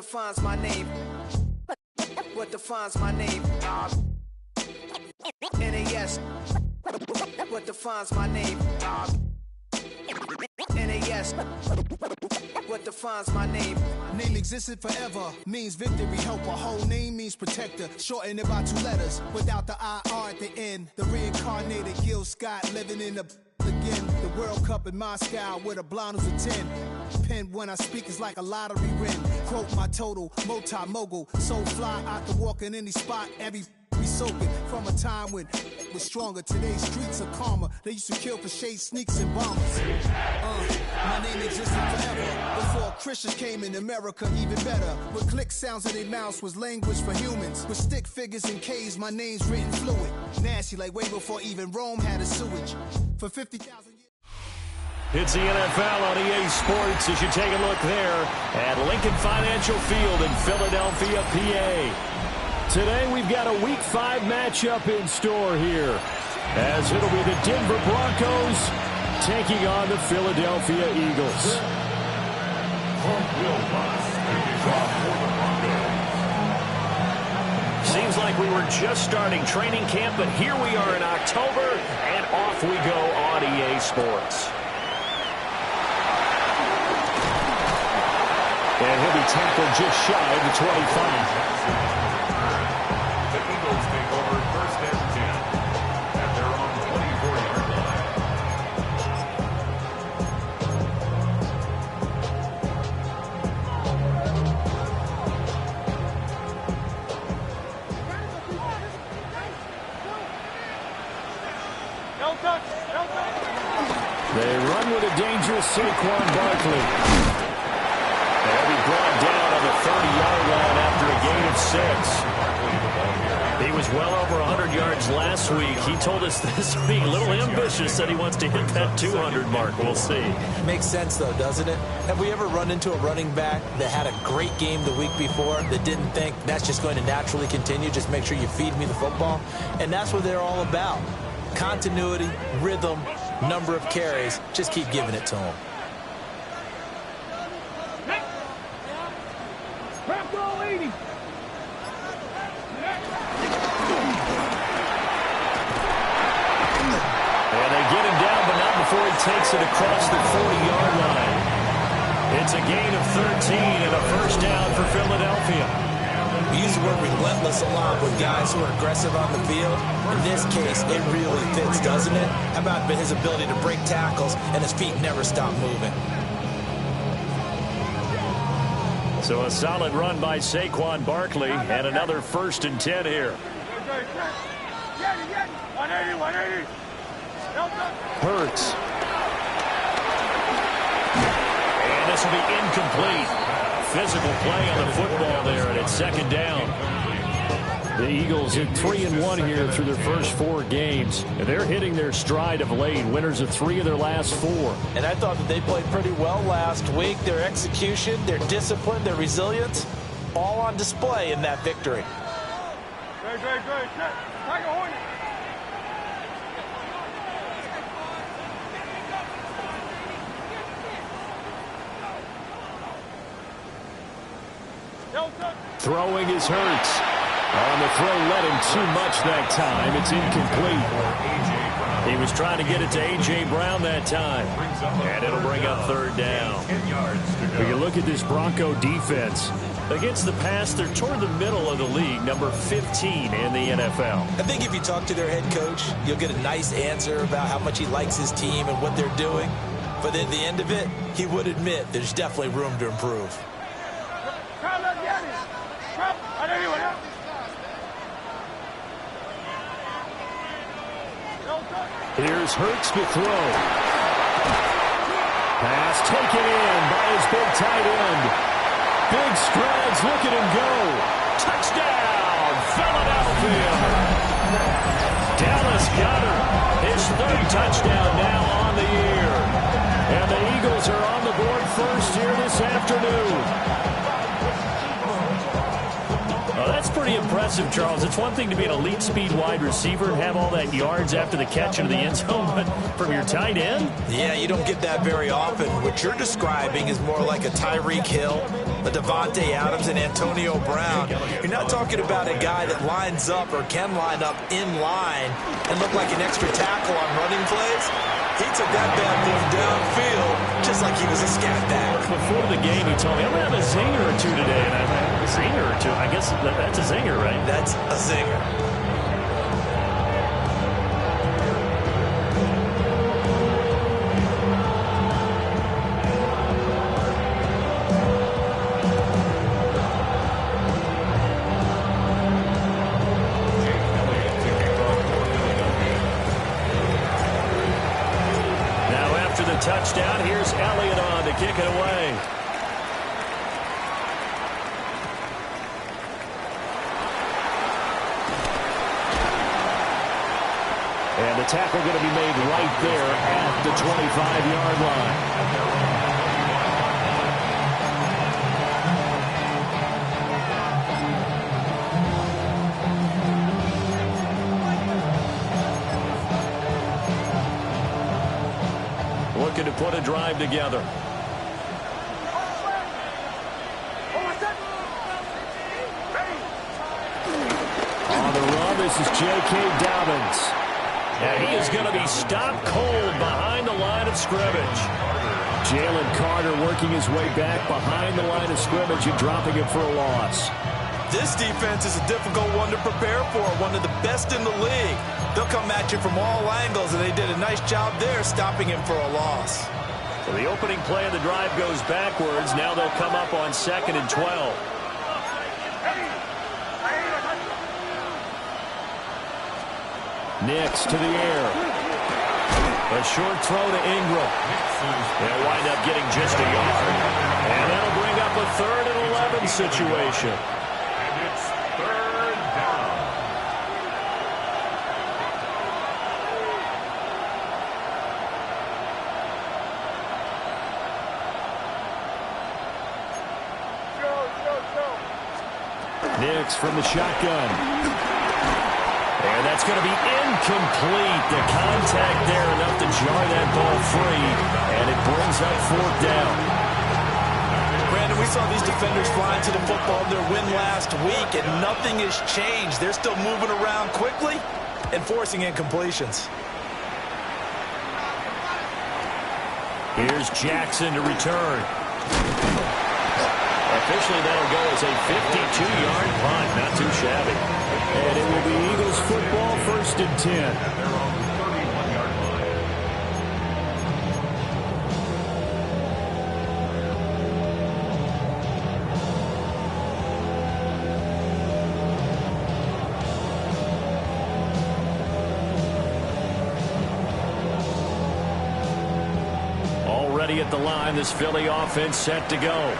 defines my name? What defines my name? NAS. What defines my name? NAS. What defines my name? Name existed forever, means victory, helper. Whole name means protector, shortened it by 2 letters, without the IR at the end. The reincarnated Gil Scott, living in the again. The World Cup in Moscow, with a blind who's a 10. Pen when I speak is like a lottery win. Quote my total, multi-mogul, so fly out the walk in any spot, every be soaking from a time when was stronger. Today's streets are calmer. They used to kill for shade sneaks and bombers. My name existed forever before Christians came in America. Even better, with click sounds in their mouths was language for humans. With stick figures and K's, my name's written fluid. Nasty like way before even Rome had a sewage. For 50,000 years. It's the NFL on EA Sports as you take a look there at Lincoln Financial Field in Philadelphia, PA. Today we've got a Week 5 matchup in store here, as it'll be the Denver Broncos taking on the Philadelphia Eagles. Seems like we were just starting training camp, but here we are in October, and off we go on EA Sports. And he'll be tackled just shy of the 25. They run with a dangerous Saquon Barkley. They'll be brought down on the 30-yard line after a gain of 6. He was well over 100 yards last week. He told us this week, a little ambitious, said he wants to hit that 200 mark. We'll see. Makes sense, though, doesn't it? Have we ever run into a running back that had a great game the week before that didn't think that's just going to naturally continue? Just make sure you feed me the football. And that's what they're all about. Continuity, rhythm, number of carries. Just keep giving it to him. And they get him down, but not before he takes it across the 40-yard line. It's a gain of 13 and a first down for Philadelphia. We use the word relentless a lot with guys who are aggressive on the field. In this case, it really fits, doesn't it? How about his ability to break tackles and his feet never stop moving? So a solid run by Saquon Barkley and another 1st and 10 here. Hurts. And this will be incomplete. Physical play on the football there, and it's 2nd down. The Eagles at 3-1 here through their first 4 games. And they're hitting their stride of late, winners of 3 of their last 4. And I thought that they played pretty well last week. Their execution, their discipline, their resilience, all on display in that victory. Throwing is Hurts. On the throw, led him too much that time. It's incomplete. He was trying to get it to A.J. Brown that time. And it'll bring up 3rd down. We can look at this Bronco defense. Against the pass, they're toward the middle of the league, number 15 in the NFL. I think if you talk to their head coach, you'll get a nice answer about how much he likes his team and what they're doing. But at the end of it, he would admit there's definitely room to improve. Here's Hurts to throw. Pass taken in by his big tight end. Big strides, look at him go. Touchdown, Philadelphia. Dallas Goedert, his 3rd touchdown now on the year. And the Eagles are on the board first here this afternoon. Oh, that's pretty impressive, Charles. It's one thing to be an elite speed wide receiver and have all that yards after the catch into the end zone, but from your tight end? Yeah, you don't get that very often. What you're describing is more like a Tyreek Hill, a Devontae Adams and Antonio Brown. You're not talking about a guy that lines up or can line up in line and look like an extra tackle on running plays. He took that bad boy downfield just like he was a scat back. Before the game, he told me, I'm going to have a zinger or two today. And I thought, a zinger or two? I guess that's a zinger, right? That's a zinger. Touchdown. Here's Elliott on to kick it away. And the tackle going to be made right there at the 25-yard line. Looking to put a drive together. On the run, this is J.K. Dobbins. And he is going to be stopped cold behind the line of scrimmage. Jalen Carter working his way back behind the line of scrimmage and dropping it for a loss. This defense is a difficult one to prepare for, one of the best in the league. They'll come at you from all angles, and they did a nice job there stopping him for a loss. So the opening play of the drive goes backwards. Now they'll come up on 2nd and 12. Nix to the air. A short throw to Ingram. They'll wind up getting just a yard. And that'll bring up a 3rd and 11 situation. Nix from the shotgun. And that's going to be incomplete. The contact there enough to jar that ball free. And it brings up 4th down. Brandon, we saw these defenders flying to the football in their win last week, and nothing has changed. They're still moving around quickly and forcing incompletions. Here's Jackson to return. Officially, that'll go as a 52-yard punt. Not too shabby. And it will be Eagles football, 1st and 10. Already at the line, this Philly offense set to go.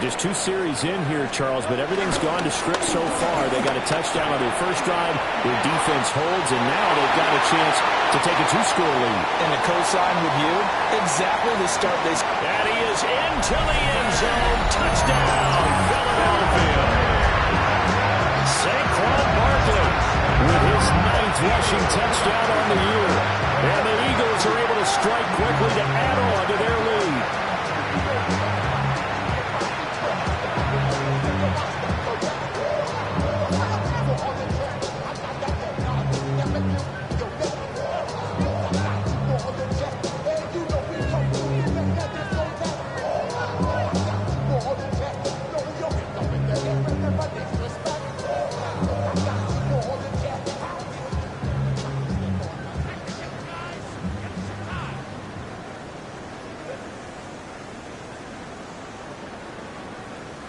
Just 2 series in here, Charles, but everything's gone to script so far. They got a touchdown on their first drive. Their defense holds, and now they've got a chance to take a 2-score lead. And to co-sign with you, exactly the start they... And he is into the end zone. Touchdown, Philadelphia. Saquon Barkley with his 9th rushing touchdown on the year. And the Eagles are able to strike quickly to add on to their lead.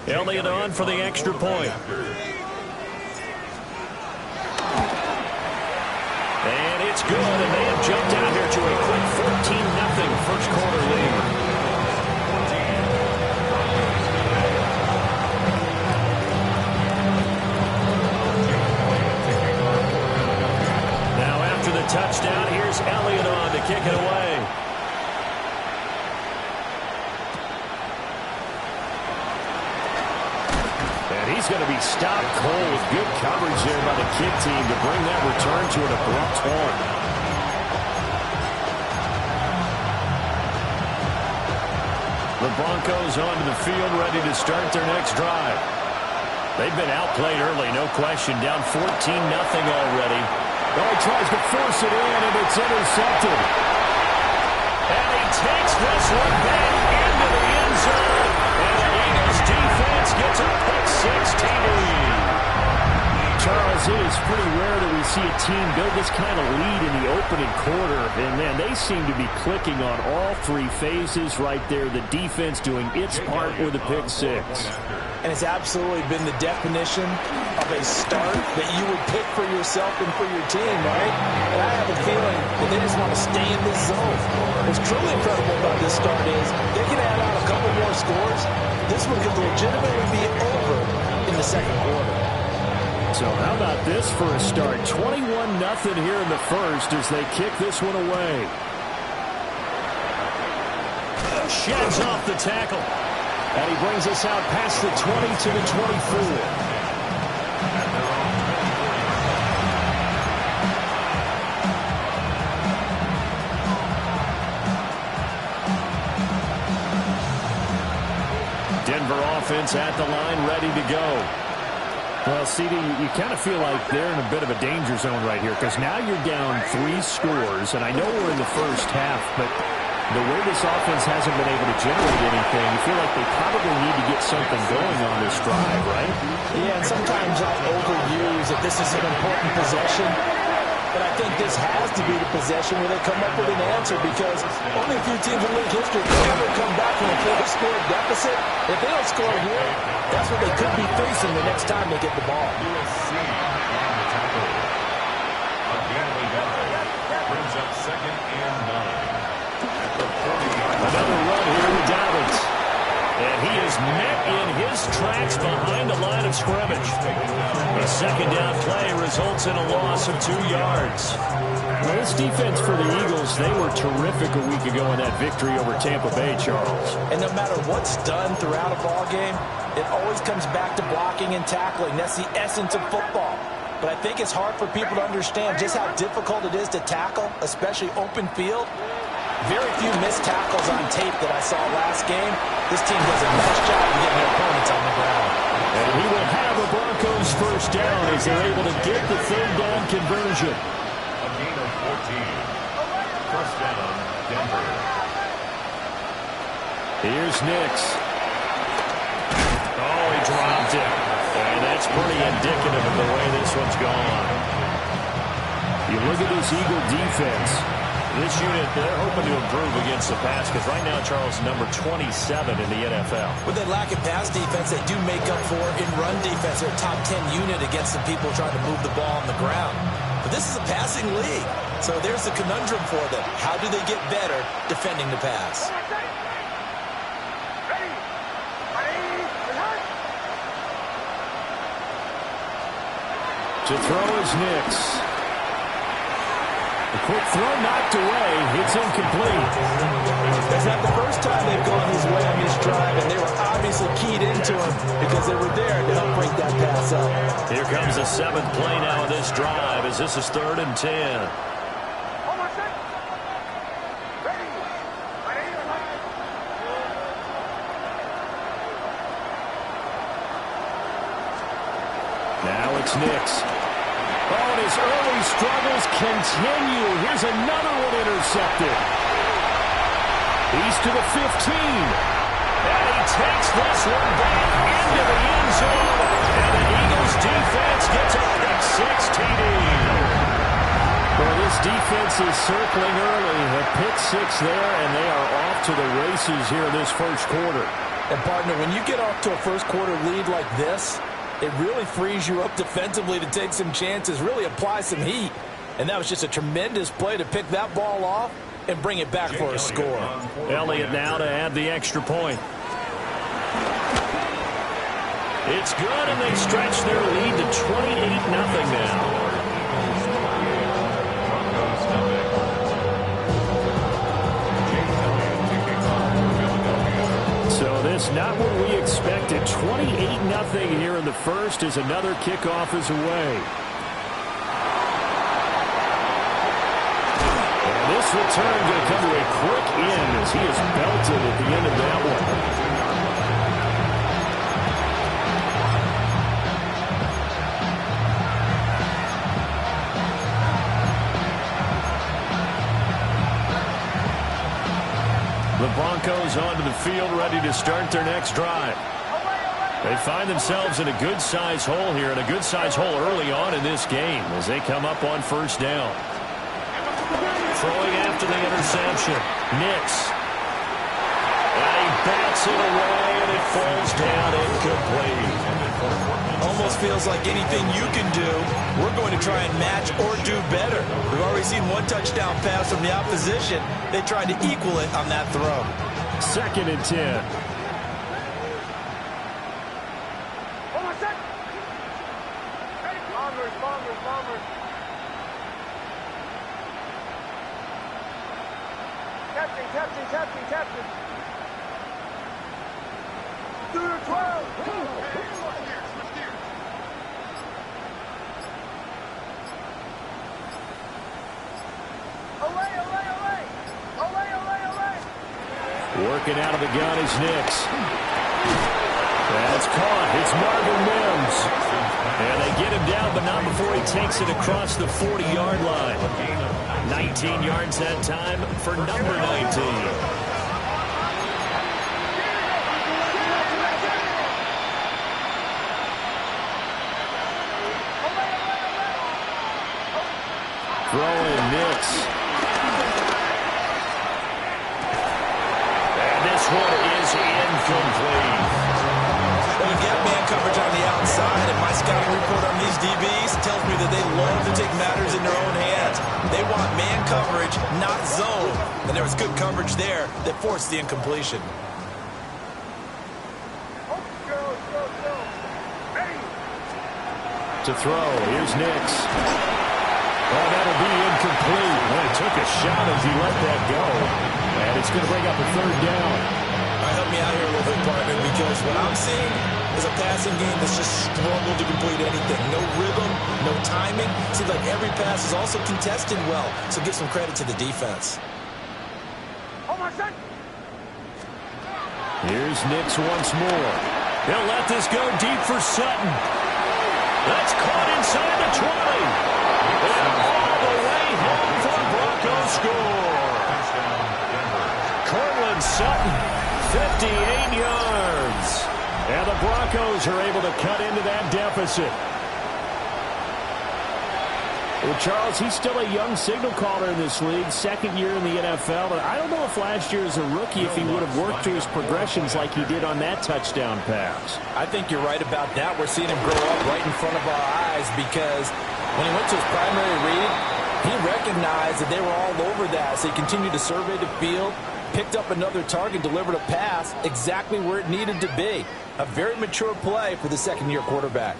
Elliott on for the extra point. And it's good, and they have jumped out here to a quick 14-0 first quarter lead. Now after the touchdown, here's Elliott on to kick it away. He's going to be stopped cold. Good coverage there by the kick team to bring that return to an abrupt halt. The Broncos onto the field, ready to start their next drive. They've been outplayed early, no question. Down 14-0 already. Oh, he tries to force it in, and it's intercepted. And he takes this one back into the end zone. And the Eagles defense gets a pick-six TD. Charles, it is pretty rare that we see a team build this kind of lead in the opening quarter. And, man, they seem to be clicking on all three phases right there. The defense doing its part with a pick-six. And it's absolutely been the definition of a start that you would pick for yourself and for your team, right? And I have a feeling that they just want to stay in this zone. What's truly incredible about this start is they can add on a couple more scores. This one could legitimately be over in the second quarter. So how about this for a start? 21-0 here in the first as they kick this one away. Sheds off the tackle. And he brings us out past the 20 to the 24. Denver offense at the line, ready to go. Well, CD, you kind of feel like they're in a bit of a danger zone right here because now you're down 3 scores, and I know we're in the first half, but the way this offense hasn't been able to generate anything, you feel like they probably need to get something going on this drive, right? Yeah, and sometimes I'll overuse that this is an important possession. But I think this has to be the possession where they come up with an answer because only a few teams in league history can ever come back from a 4-score deficit. If they don't score here, that's what they could be facing the next time they get the ball. Brings up 2nd and 9. Another run here with Dobbins. And he is met in his tracks behind the line of scrimmage. A second down play results in a loss of 2 yards. Well, this defense for the Eagles, they were terrific a week ago in that victory over Tampa Bay, Charles. And no matter what's done throughout a ball game, it always comes back to blocking and tackling. That's the essence of football. But I think it's hard for people to understand just how difficult it is to tackle, especially open field. Very few missed tackles on tape that I saw last game. This team does a nice job of getting their opponents on the ground. And he will have a Broncos first down as they're able to get the third down conversion. A gain of 14. First down, Denver. Here's Nix. Oh, he dropped it. And that's pretty indicative of the way this one's gone. You look at this Eagle defense. This unit, they're hoping to improve against the pass because right now, Charles, number 27 in the NFL. With that lack of pass defense, they do make up for in run defense. They're a top 10 unit against the people trying to move the ball on the ground. But this is a passing league. So there's the conundrum for them. How do they get better defending the pass? To throw is Nix. A quick throw knocked away. It's incomplete. That's not the first time they've gone his way on this drive, and they were obviously keyed into him because they were there to help break that pass up. Here comes the 7th play now of this drive as this is 3rd and 10. Now it's Nix. Oh, and his early struggles continue. Here's another one intercepted. He's to the 15. And he takes this one back into the end zone. And the Eagles defense gets a pick-six TD. Well, this defense is circling early. A pick-six there, and they are off to the races here in this first quarter. And, partner, when you get off to a first-quarter lead like this, it really frees you up defensively to take some chances, really apply some heat. And that was just a tremendous play to pick that ball off and bring it back for a score. Elliott now to add the extra point. It's good, and they stretch their lead to 28-0 now. So this not what we expected. 28-0 here in the first as another kickoff is away. And this return going to come to a quick end as he is belted at the end of that one. The Broncos onto the field, ready to start their next drive. They find themselves in a good-sized hole here, and a good-sized hole early on in this game as they come up on first down. Throwing after the interception. Nix. And he bats it away, and it falls down incomplete. Almost feels like anything you can do, we're going to try and match or do better. We've already seen one touchdown pass from the opposition. They tried to equal it on that throw. 2nd and 10. Captain. Through 12. Working out of the gun is Nix. That's caught. It's Marvin Mims. And they get him down, but not before he takes it across the 40-yard line. 19 yards that time for number 19. Throwing Nix. And this one is incomplete. Well, you get man coverage on the outside, and my scouting report on these DBs tells me that they love to take matters in their own hands. They want man coverage, not zone. And there was good coverage there that forced the incompletion. To throw, here's Nix. Oh, that'll be incomplete. Well, he took a shot as he let that go. And it's going to bring up a 3rd down. Help me out here a little bit, partner, because what I'm seeing is a passing game that's just struggled to complete anything. No rhythm, no timing. Seems like every pass is also contested well. So give some credit to the defense. Here's Nix once more. He'll let this go deep for Sutton. That's caught inside the 20. And all the way home for the Broncos score. Cortland Sutton, 58 yards. And the Broncos are able to cut into that deficit. Well, Charles, he's still a young signal caller in this league, 2nd year in the NFL. But I don't know if last year as a rookie, if he would have worked through his progressions like he did on that touchdown pass. I think you're right about that. We're seeing him grow up right in front of our eyes because when he went to his primary read, he recognized that they were all over that. So he continued to survey the field, picked up another target, delivered a pass exactly where it needed to be. A very mature play for the 2nd-year quarterback.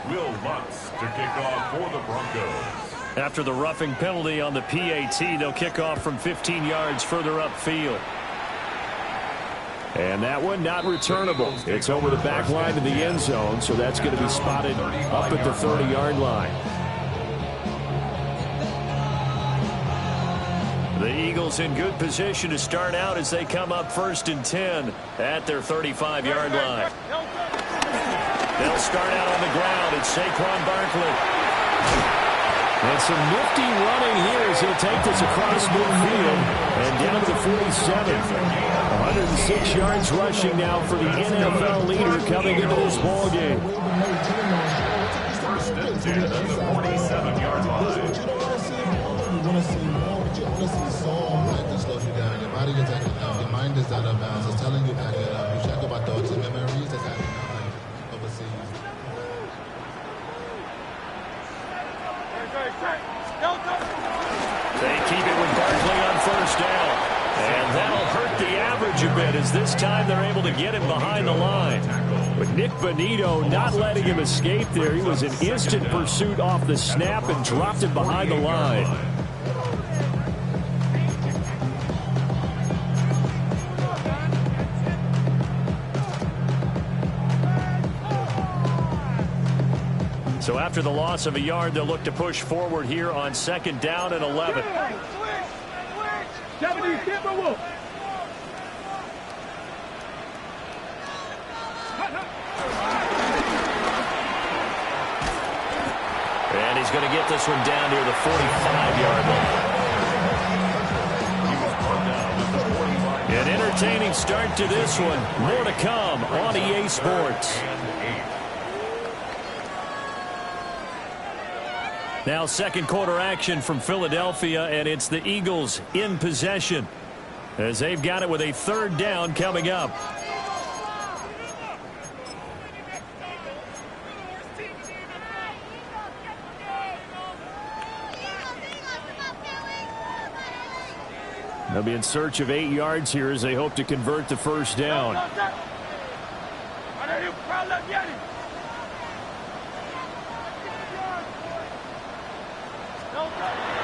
Will Lutz to kick off for the Broncos. After the roughing penalty on the PAT, they'll kick off from 15 yards further upfield. And that one not returnable. It's over the back line to the end zone, so that's going to be spotted up at the 30-yard line. The Eagles in good position to start out as they come up 1st and 10 at their 35-yard line. They'll start out on the ground. It's Saquon Barkley. And some nifty running here as he'll take this across midfield and down to the 47. 106 yards rushing now for the NFL leader coming into this ball game. 1st and 10 at the 47-yard line. You want to see more, but you want to see Saul that slows you down. Your body is acting up. Your mind is out of bounds. It's telling you back it up. You check about thoughts and memories that's happening overseas. They keep it with Barkley on 1st down. And that'll hurt the average a bit as this time they're able to get him behind the line. But Nick Bonito not letting him escape there. He was in instant pursuit off the snap and dropped him behind the line. So after the loss of a yard, they'll look to push forward here on 2nd down and 11. And he's going to get this one down near the 45-yard line. An entertaining start to this one. More to come on EA Sports. Now 2nd quarter action from Philadelphia, and it's the Eagles in possession as they've got it with a 3rd down coming up. They'll be in search of 8 yards here as they hope to convert the 1st down.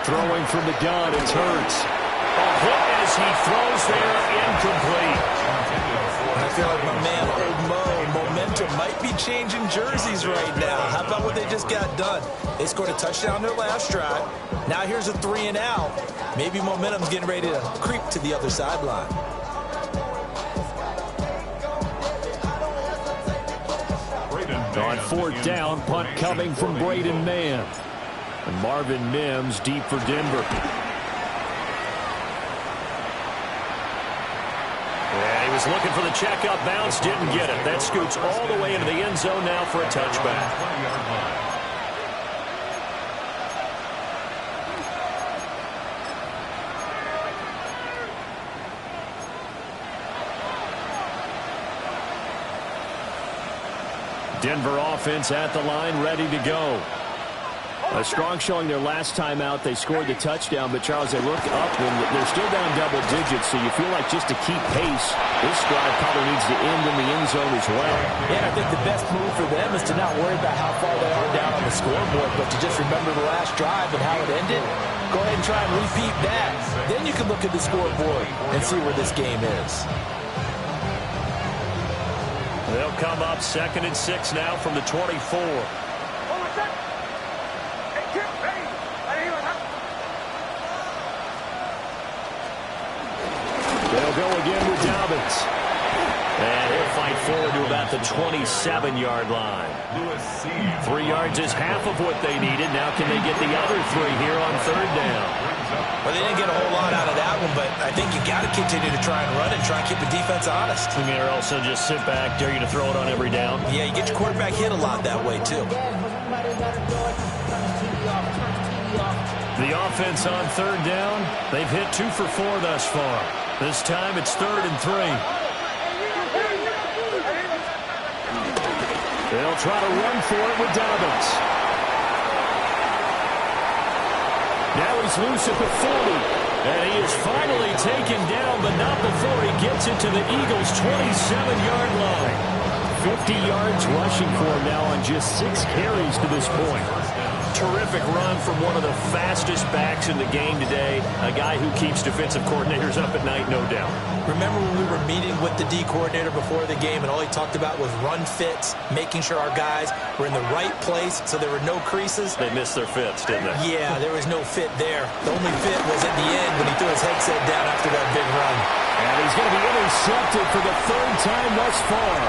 Throwing from the gun, it's Hurts. A hit as he throws there, incomplete. I feel like my man, Old Mo, momentum might be changing jerseys right now. How about what they just got done? They scored a touchdown their last drive. Now here's a 3 and out. Maybe momentum's getting ready to creep to the other sideline. On 4th down, punt coming from Braden Mann. And Marvin Mims deep for Denver. And he was looking for the checkup bounce, didn't get it. That scoots all the way into the end zone now for a touchback. Denver offense at the line, ready to go. A strong showing their last time out. They scored the touchdown, but Charles, they look up and they're still down double digits, so you feel like just to keep pace, this drive probably needs to end in the end zone as well. Yeah, I think the best move for them is to not worry about how far they are down on the scoreboard, but to just remember the last drive and how it ended. Go ahead and try and repeat that. Then you can look at the scoreboard and see where this game is. They'll come up 2nd and 6 now from the 24. They'll go again with Dobbins. And he'll fight forward to about the 27-yard line. 3 yards is half of what they needed. Now can they get the other 3 here on 3rd down? Well, they didn't get a whole lot out of that one, but I think you got to continue to try and run and try and keep the defense honest. Or also just sit back, dare you to throw it on every down. Yeah, you get your quarterback hit a lot that way, too. The offense on 3rd down, they've hit 2 for 4 thus far. This time it's 3rd and 3. They'll try to run for it with Dobbins. Now he's loose at the 40. And he is finally taken down, but not before he gets it to the Eagles' 27-yard line. 50 yards rushing for him now on just 6 carries to this point. Terrific run from one of the fastest backs in the game today. A guy who keeps defensive coordinators up at night, no doubt. Remember when we were meeting with the D coordinator before the game and all he talked about was run fits, making sure our guys were in the right place so there were no creases? They missed their fits, didn't they? Yeah, there was no fit there. The only fit was at the end when he threw his headset down after that big run. And he's going to be intercepted for the 3rd time thus far.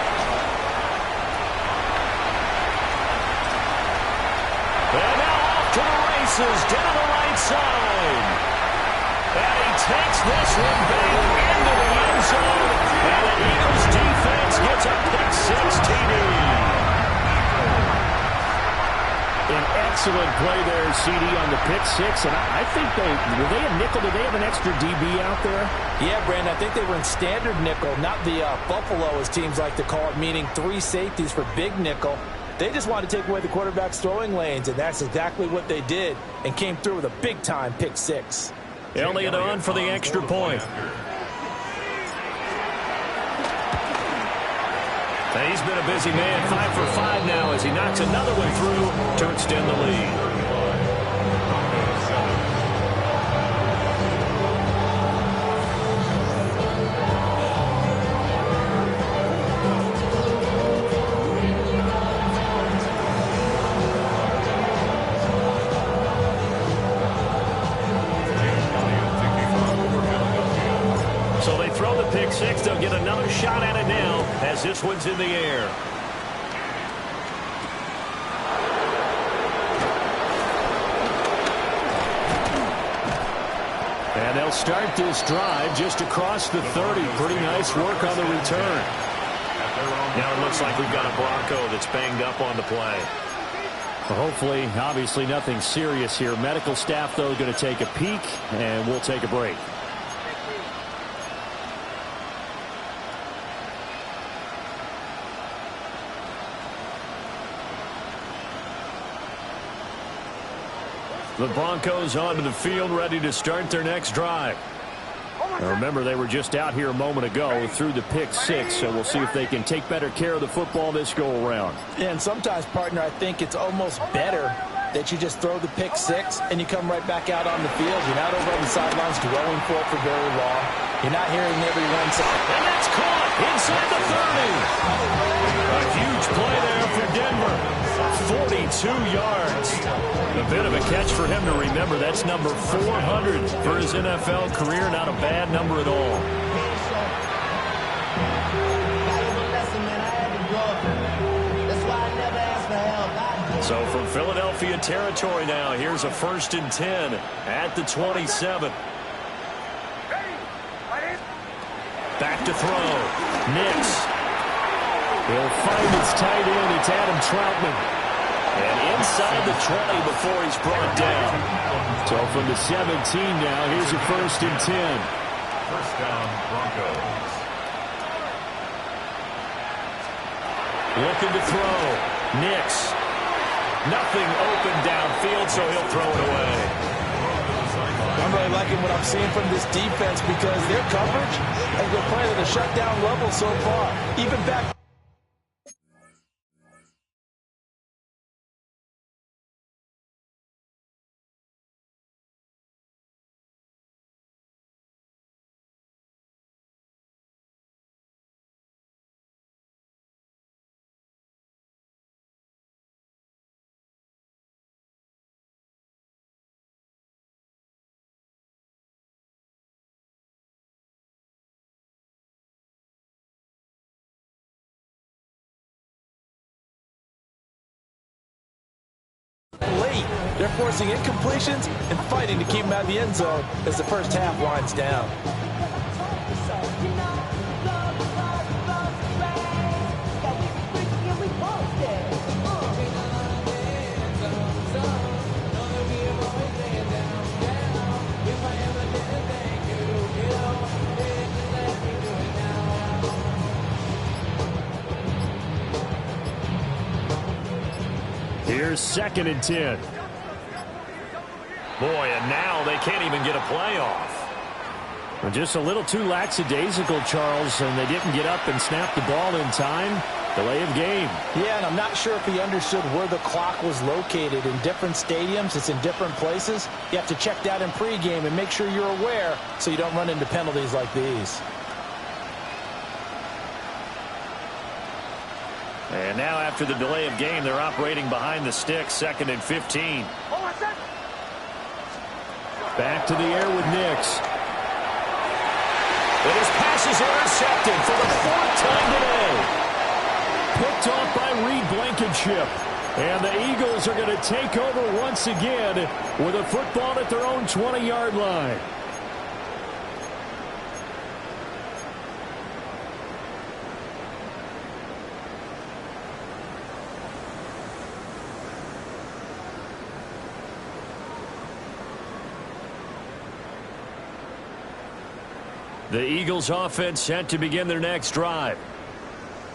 And now off to the races down the right side. And he takes this one back into the end zone. And the Eagles defense gets a pick-6 TD. An excellent play there, CD, on the pick-6. And I think were they a nickel? Did they have an extra DB out there? Yeah, Brandon, I think they were in standard nickel, not the Buffalo, as teams like to call it, meaning 3 safeties for big nickel. They just wanted to take away the quarterback's throwing lanes, and that's exactly what they did, and came through with a big-time pick-6. Elliott on for the extra point. He's been a busy man, 5 for 5 now as he knocks another one through to extend the lead. 6. They'll get another shot at it now as this one's in the air. And they'll start this drive just across the 30. Pretty nice work on the return. Now it looks like we've got a Bronco that's banged up on the play. Well, hopefully, obviously nothing serious here. Medical staff, though, going to take a peek, and we'll take a break. The Broncos onto the field, ready to start their next drive. Now remember, they were just out here a moment ago through the pick 6, so we'll see if they can take better care of the football this go-around. Yeah, and sometimes, partner, I think it's almost better that you just throw the pick 6 and you come right back out on the field. You're not over on the sidelines dwelling for it for very long. You're not hearing everyone say, and that's caught inside the 30. A huge play there for Denver. 42 yards. A bit of a catch for him to remember. That's number 400 for his NFL career. Not a bad number at all. So from Philadelphia territory now, here's a 1st and 10 at the 27. Back to throw. Nix. He'll find his tight end. It's Adam Troutman. And inside the 20 before he's brought down. So from the 17 now, here's a 1st and 10. First down, Broncos. Looking to throw. Nix. Nothing open downfield, so he'll throw it away. I'm really liking what I'm seeing from this defense because their coverage has been playing at a shutdown level so far. Even back. Late, they're forcing incompletions and fighting to keep them out of the end zone as the first half winds down. Here's 2nd and 10. Boy, and now they can't even get a playoff. Well, just a little too lackadaisical, Charles, and they didn't get up and snap the ball in time. Delay of game. Yeah, and I'm not sure if he understood where the clock was located. In different stadiums, it's in different places. You have to check that in pregame and make sure you're aware so you don't run into penalties like these. And now after the delay of game, they're operating behind the sticks, 2nd and 15. Back to the air with Nix. And his pass is intercepted for the 4th time today. Picked off by Reed Blankenship. And the Eagles are going to take over once again with a football at their own 20-yard line. The Eagles offense set to begin their next drive.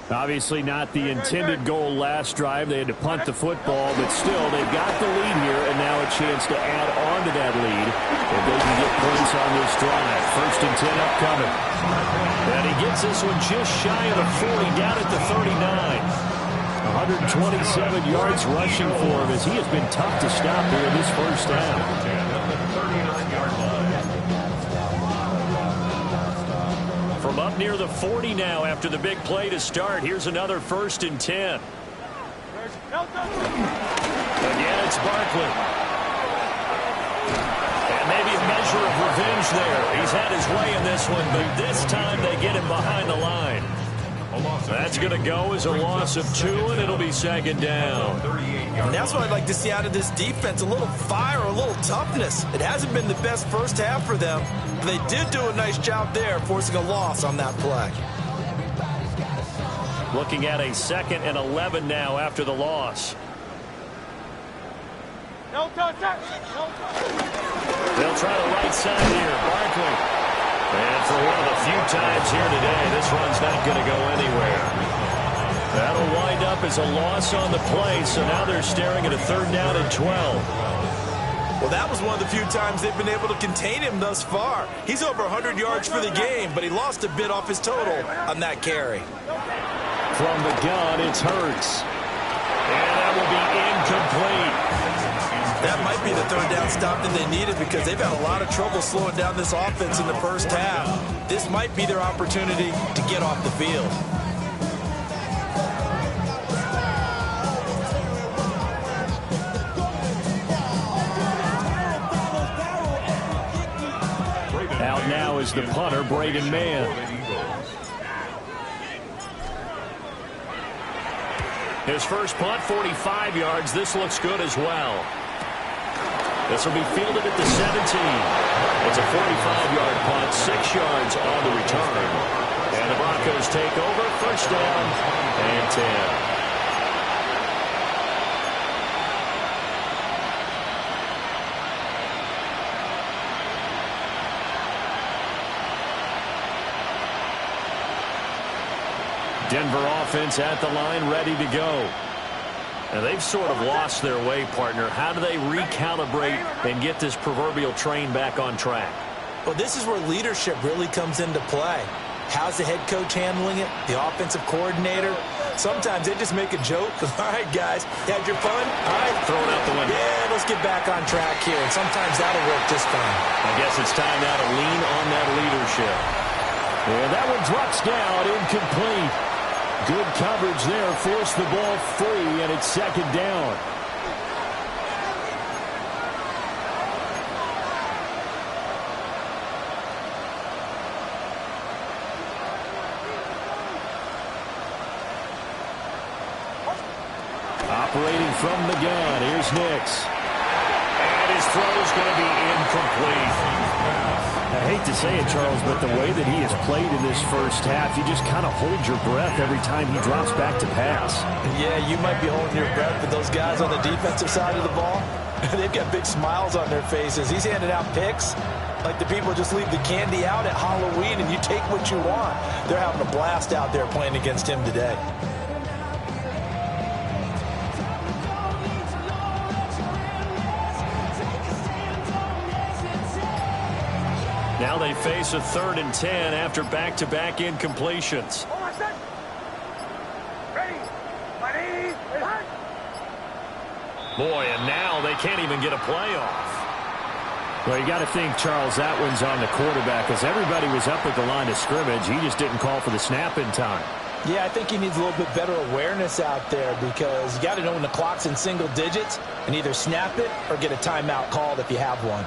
Obviously not the intended goal last drive. They had to punt the football, but still they've got the lead here and now a chance to add on to that lead if they can get points on this drive. 1st and 10 upcoming. And he gets this one just shy of the 40 down at the 39. 127 yards rushing for him as he has been tough to stop here in this first half. From up near the 40 now after the big play to start. Here's another 1st and 10. Again, it's Barkley. And maybe a measure of revenge change there. He's had his way in this one, but this time they get him behind the line. That's going to go as a loss of 2, and it'll be second down. And that's what I'd like to see out of this defense, a little fire, a little toughness. It hasn't been the best first half for them. They did do a nice job there, forcing a loss on that play. Looking at a 2nd and 11 now after the loss. No touch. They'll try the right side here. Barkley. And for one of the few times here today, this run's not going to go anywhere. That'll wind up as a loss on the play, so now they're staring at a 3rd down and 12. Well, that was one of the few times they've been able to contain him thus far. He's over 100 yards for the game, but he lost a bit off his total on that carry. From the gun, it's Hurts. And that will be incomplete. That might be the 3rd down stop that they needed because they've had a lot of trouble slowing down this offense in the first half. This might be their opportunity to get off the field. Out now is the punter, Braden Mann. His first punt, 45 yards. This looks good as well. This will be fielded at the 17. It's a 45-yard punt, 6 yards on the return. And the Broncos take over, 1st down and 10. Denver offense at the line, ready to go. Now, they've sort of lost their way, partner. How do they recalibrate and get this proverbial train back on track? Well, this is where leadership really comes into play. How's the head coach handling it? The offensive coordinator? Sometimes they just make a joke. All right, guys, had your fun? All right. Throw it out the window. Yeah, let's get back on track here. And sometimes that'll work just fine. I guess it's time now to lean on that leadership. And that one drops down, incomplete. Good coverage there, forced the ball free, and it's 2nd down. Operating from the gun, here's Nix. And his throw is going to be incomplete. I hate to say it, Charles, but the way that he has played in this first half, you just kind of hold your breath every time he drops back to pass. Yeah, you might be holding your breath, but those guys on the defensive side of the ball, they've got big smiles on their faces. He's handing out picks like the people just leave the candy out at Halloween and you take what you want. They're having a blast out there playing against him today. Now they face a 3rd and 10 after back-to-back incompletions. Boy, and now they can't even get a play off. Well, you got to think, Charles, that one's on the quarterback because everybody was up at the line of scrimmage. He just didn't call for the snap in time. Yeah, I think he needs a little bit better awareness out there because you got to know when the clock's in single digits and either snap it or get a timeout called if you have one.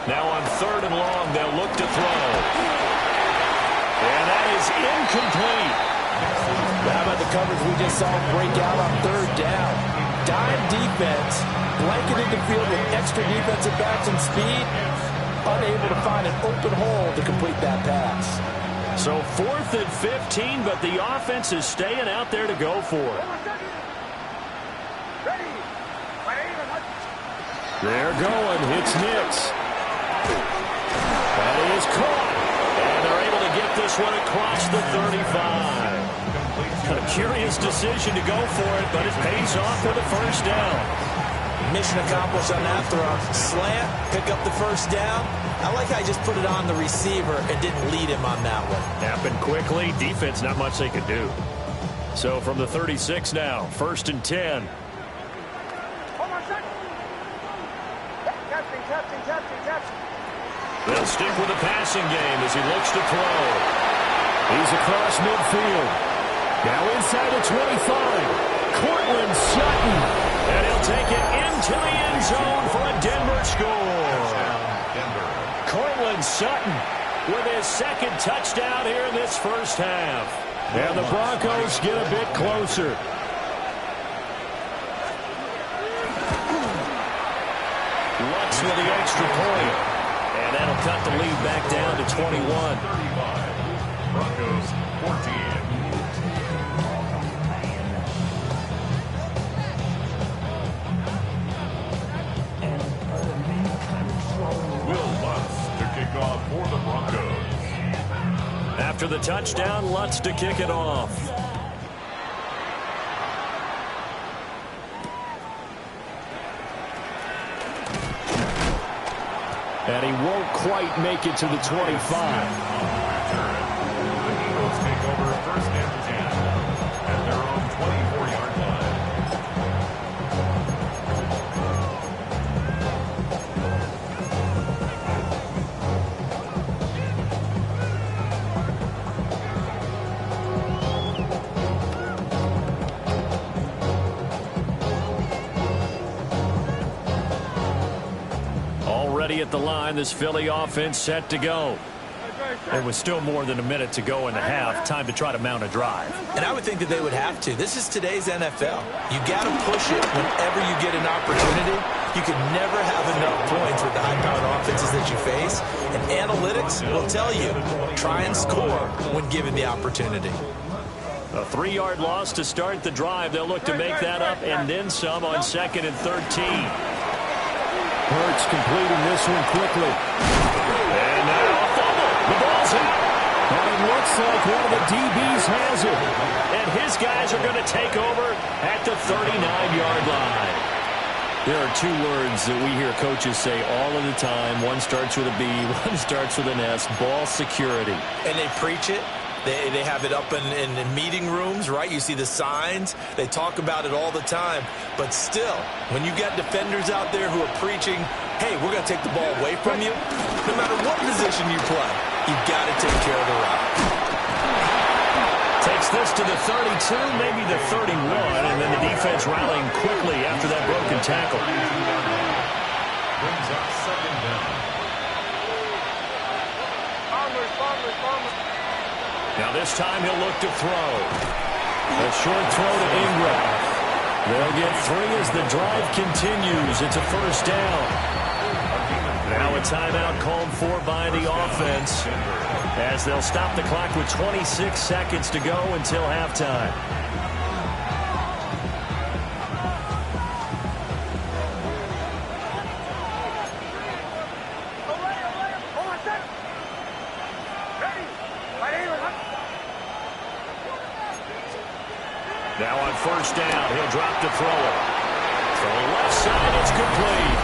Now on 3rd and long, they'll look to throw. And that is incomplete. How about the coverage we just saw break out on 3rd down? Dime defense, blanketed the field with extra defensive backs and speed, unable to find an open hole to complete that pass. So 4th and 15, but the offense is staying out there to go for it. They're going. It's Nix. That is caught. And they're able to get this one across the 35. A curious decision to go for it, but it pays off with a 1st down. Mission accomplished on that throw. Slant, pick up the 1st down. I like how I just put it on the receiver and didn't lead him on that one. Happened quickly. Defense, not much they could do. So from the 36 now, 1st and 10. They'll stick with the passing game as he looks to throw. He's across midfield. Now inside the 25. Cortland Sutton. And he'll take it into the end zone for a Denver score. Cortland Sutton with his second touchdown here in this first half. And the Broncos get a bit closer. Lutz with the extra point. And that'll cut the lead back down to 21. 35. Broncos 14. For the Broncos. After the touchdown, Lutz to kick it off. And he won't quite make it to the 25. The Eagles take over first and 10 at their own 24-yard line. At the line, this Philly offense set to go. There was still more than a minute to go in the half. Time to try to mount a drive. And I would think that they would have to. This is today's NFL. You got to push it whenever you get an opportunity. You can never have enough points with the high-powered offenses that you face. And analytics will tell you, try and score when given the opportunity. A 3-yard loss to start the drive. They'll look to make that up and then some on 2nd and 13. Hurts completing this one quickly. And now a fumble. The ball's out. And it looks like one of the DBs has it. And his guys are going to take over at the 39-yard line. There are two words that we hear coaches say all of the time. One starts with a B, one starts with an S. Ball security. And they preach it. They have it up in meeting rooms, right? You see the signs. They talk about it all the time. But still, when you got defenders out there who are preaching, hey, we're going to take the ball away from you, no matter what position you play, you've got to take care of the route. Takes this to the 32, maybe the 31, and then the defense rallying quickly after that broken tackle. Brings up second down. Now this time he'll look to throw. A short throw to Ingram. They'll get 3 as the drive continues. It's a first down. Now a timeout called for by the offense as they'll stop the clock with 26 seconds to go until halftime. Now on first down, he'll drop to throw it. To the left side, it's complete.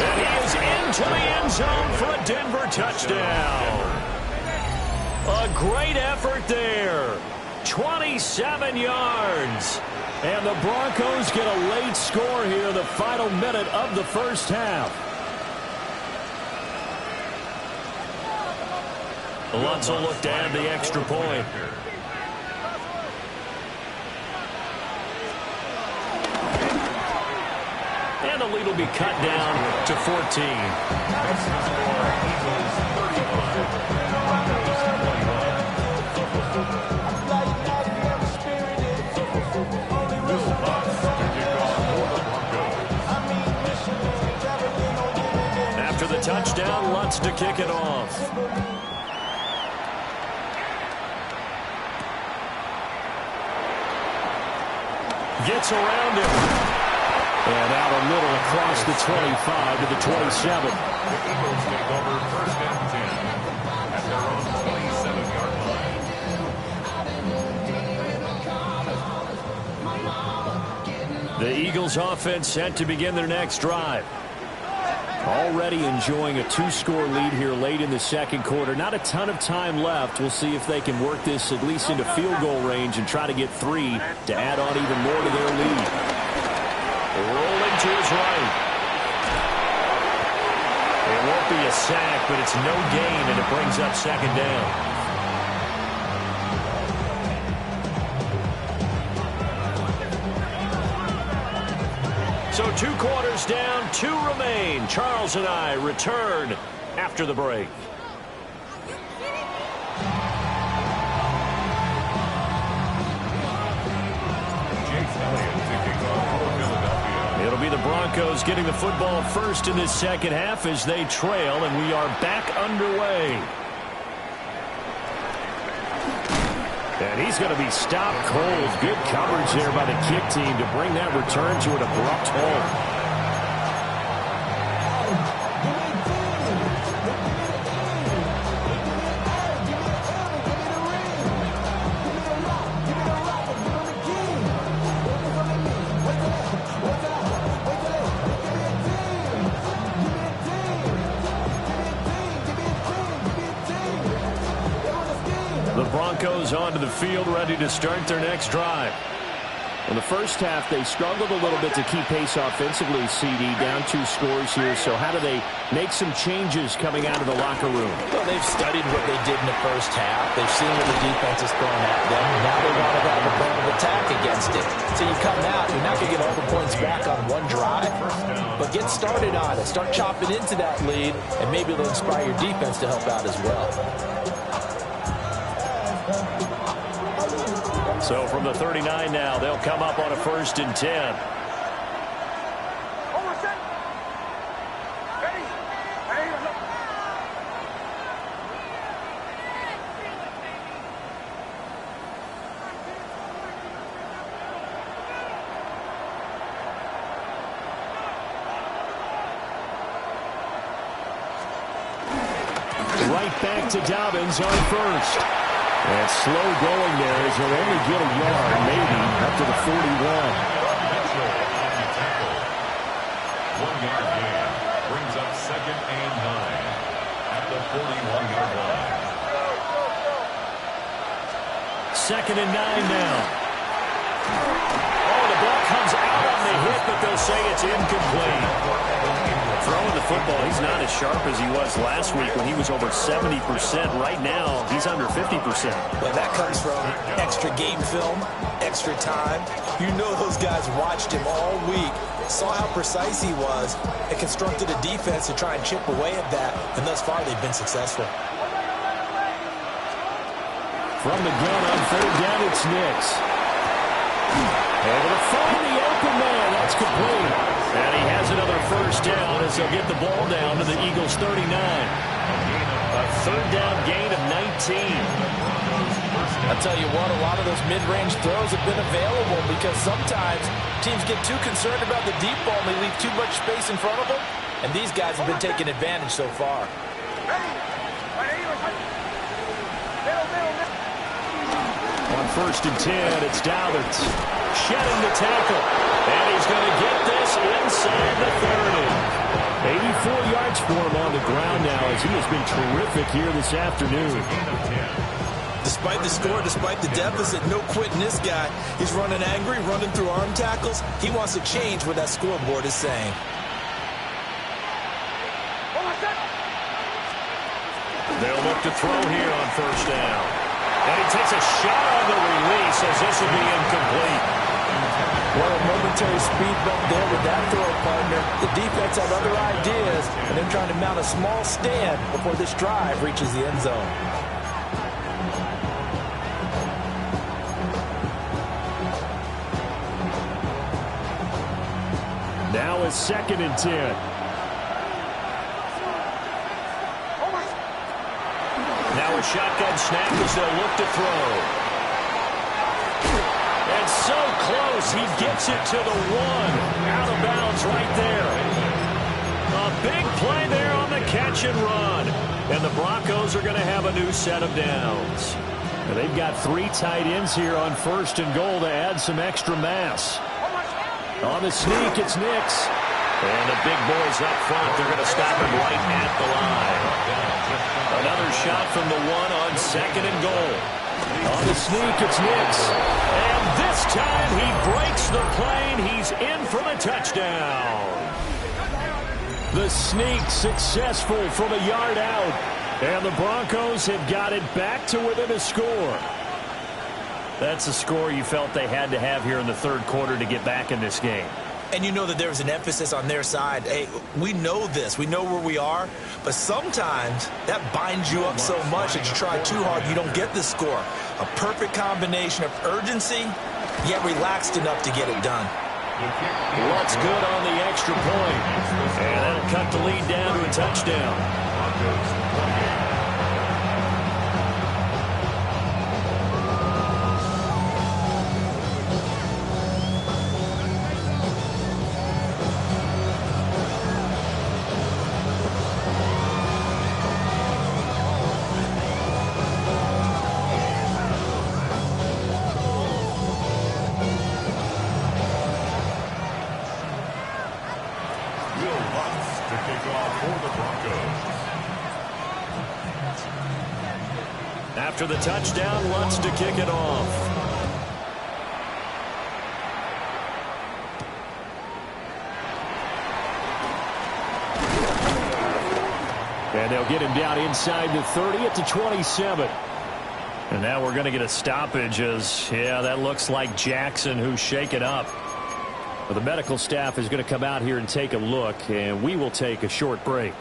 And he is into the end zone for a Denver touchdown. A great effort there. 27 yards. And the Broncos get a late score here, the final minute of the first half. Lutz will look to add the extra point. And the lead will be cut down to 14. That's the score. Eagles 35. Will Lutz to kick off for the Broncos. After the touchdown, Lutz to kick it off. Gets around him. And out a little across the 25 to the 27. The Eagles take over first and 10 at their own 27-yard line. The Eagles offense set to begin their next drive. Already enjoying a 2-score lead here late in the second quarter. Not a ton of time left. We'll see if they can work this at least into field goal range and try to get 3 to add on even more to their lead. Rolling to his right. It won't be a sack, but it's no gain, and it brings up second down. So 2 quarters down, 2 remain. Charles and I return after the break. It'll be the Broncos getting the football first in this second half as they trail, and we are back underway. And he's going to be stopped cold. Good coverage there by the kick team to bring that return to an abrupt halt. Broncos onto the field, ready to start their next drive. In the first half, they struggled a little bit to keep pace offensively, CD, down 2 scores here. So how do they make some changes coming out of the locker room? Well, they've studied what they did in the first half. They've seen what the defense is throwing at them. Now they want to have a plan of attack against it. So you come out, you're not going to get all the points back on one drive, but get started on it. Start chopping into that lead, and maybe it'll inspire your defense to help out as well. So from the 39 now, they'll come up on a 1st and 10. Right back to Dobbins on 1st. And slow going there as he'll only get a yard, maybe, up to the 41. 1-yard gain brings up 2nd and 9 at the 41-yard line. 2nd and 9 now. Oh, the ball comes out on the hit, but they'll say it's incomplete. Throwing the football, he's not as sharp as he was last week when he was over 70%. Right now, he's under 50%. Well, that comes from extra game film, extra time. You know those guys watched him all week, saw how precise he was, and constructed a defense to try and chip away at that, and thus far they've been successful. From the gun on 3rd down, it's Nix. Able to find the open man. That's complete. And he has another 1st down as they'll get the ball down to the Eagles' 39. A 3rd down gain of 19. I'll tell you what, a lot of those mid-range throws have been available because sometimes teams get too concerned about the deep ball and they leave too much space in front of them. And these guys have been taking advantage so far. On 1st and 10, it's Dobbins. Shedding the tackle. And he's going to get this inside the 30. 84 yards for him on the ground now as he has been terrific here this afternoon. Despite the score, despite the deficit, no quitting this guy. He's running angry, running through arm tackles. He wants to change what that scoreboard is saying. They'll look to throw here on 1st down. And he takes a shot on the release as this will be incomplete. Well, a momentary speed bump there with that throw partner. The defense had other ideas, and they're trying to mount a small stand before this drive reaches the end zone. Now it's 2nd and 10. Now a shotgun snap as they'll look to throw. And so close, he gets it to the 1. Out of bounds right there. A big play there on the catch and run. And the Broncos are going to have a new set of downs. And they've got 3 tight ends here on 1st and goal to add some extra mass. On the sneak, it's Nix. And the big boys up front, they're going to stop him right at the line. Another shot from the 1 on 2nd and goal. On the sneak, it's Nix. And this time he breaks the plane. He's in for the touchdown. The sneak successful from a yard out. And the Broncos have got it back to within a score. That's a score you felt they had to have here in the third quarter to get back in this game. And you know that there was an emphasis on their side. Hey, we know this. We know where we are. But sometimes that binds you up so much that you try too hard, you don't get the score. A perfect combination of urgency, yet relaxed enough to get it done. What's good on the extra point? And that'll cut the lead down to a touchdown. After the touchdown, Lutz to kick it off. And they'll get him down inside the 30 at the 27. And now we're going to get a stoppage as, yeah, that looks like Jackson who's shaken up. Well, the medical staff is going to come out here and take a look, and we will take a short break.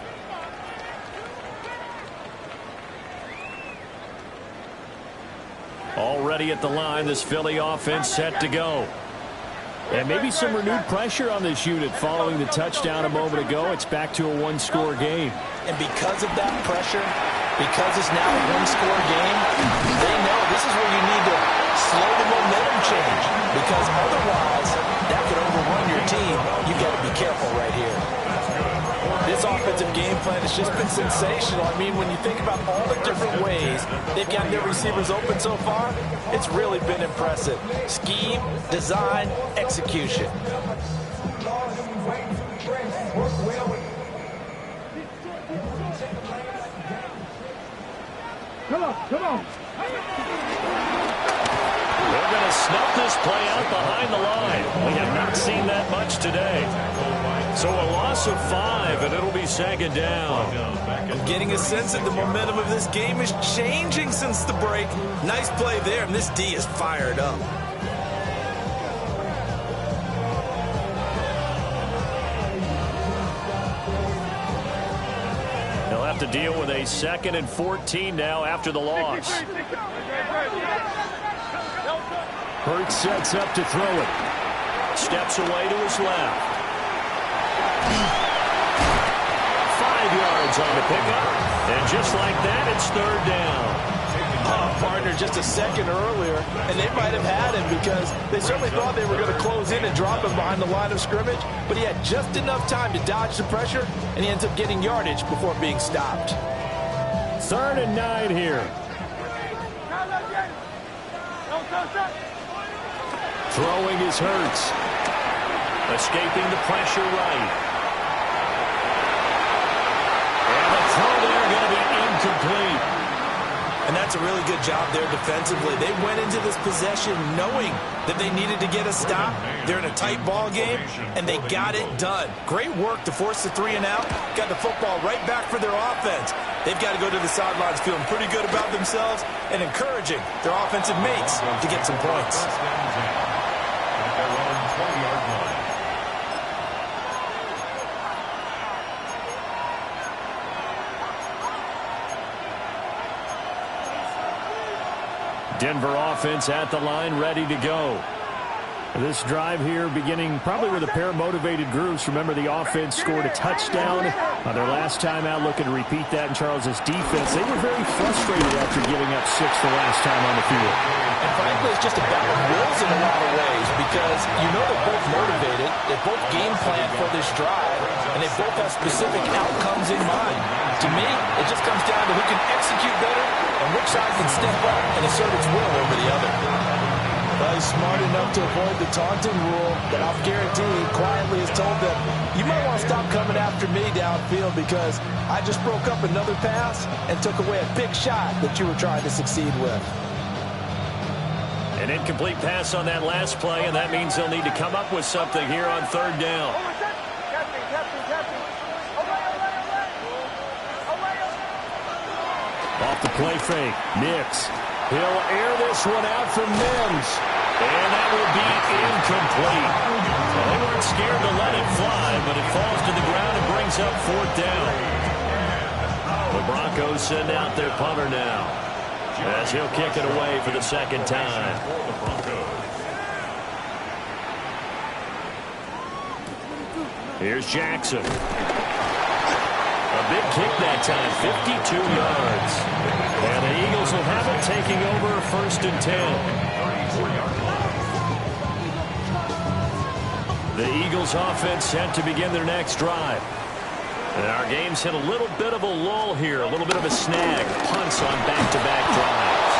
Already at the line, this Philly offense set to go. And maybe some renewed pressure on this unit following the touchdown a moment ago. It's back to a one-score game. And because of that pressure, because it's now a one-score game, they know this is where you need to slow the momentum change. Because otherwise, that could overrun your team. You've got to be careful right here. This offensive game plan has just been sensational. I mean, when you think about all the different ways they've gotten their receivers open so far, it's really been impressive. Scheme, design, execution. Come on. They're going to snuff this play out behind the line. We have not seen that much today. So a loss of 5, and it'll be second down. I'm getting a sense that the momentum of this game is changing since the break. Nice play there, and this D is fired up. They'll have to deal with a 2nd and 14 now after the loss. Hurts sets up to throw it. Steps away to his left. 5 yards on the pickup. And just like that, it's third down. Partner just a second earlier, and they might have had him because they certainly thought they were going to close in and drop him behind the line of scrimmage, but he had just enough time to dodge the pressure, and he ends up getting yardage before being stopped. 3rd and 9 here. Throwing is Hurts. Escaping the pressure right. And the throw there going to be incomplete. And that's a really good job there defensively. They went into this possession knowing that they needed to get a stop. They're in a tight ball game, and they got it done. Great work to force the 3 and out. Got the football right back for their offense. They've got to go to the sidelines feeling pretty good about themselves and encouraging their offensive mates to get some points. Denver offense at the line, ready to go. This drive here beginning probably with a pair of motivated groups. Remember, the offense scored a touchdown on their last time out, looking to repeat that in Charles's defense. They were very frustrated after giving up 6 the last time on the field. And frankly, it's just a battle of wills in a lot of ways because you know they're both motivated, they both game plan for this drive, and they both have specific outcomes in mind. To me, it just comes down to who can execute better and which side can step up and assert its will over the other. Well, he's smart enough to avoid the taunting rule, but I'll guarantee he quietly has told them, you might want to stop coming after me downfield because I just broke up another pass and took away a big shot that you were trying to succeed with. An incomplete pass on that last play, and that means they'll need to come up with something here on 3rd down. Off the play fake. Nix. He'll air this one out for Mims. And that will be incomplete. Well, they weren't scared to let it fly, but it falls to the ground and brings up 4th down. The Broncos send out their punter now, as he'll kick it away for the 2nd time. Here's Jackson. A big kick that time, 52 yards. And the Eagles will have it, taking over 1st and 10. The Eagles offense set to begin their next drive. And our game's hit a little bit of a lull here, a little bit of a snag. Punts on back-to-back drives.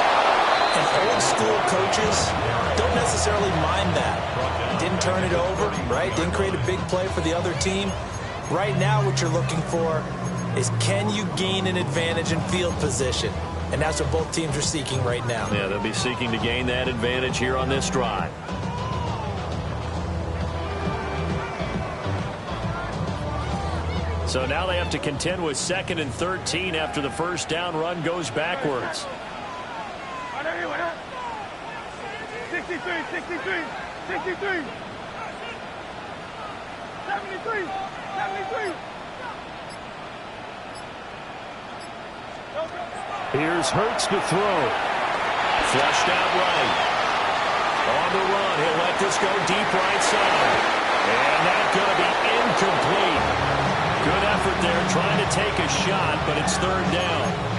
And old school coaches don't necessarily mind that. Didn't turn it over, right? Didn't create a big play for the other team. Right now what you're looking for is, can you gain an advantage in field position? And that's what both teams are seeking right now. Yeah, they'll be seeking to gain that advantage here on this drive. So now they have to contend with 2nd and 13 after the 1st down run goes backwards. 63, 63, 63, 73, 73. Here's Hurts to throw. Flushed out right. On the run, he'll let this go deep right side. And that's going to be incomplete. Good effort there, trying to take a shot, but it's 3rd down.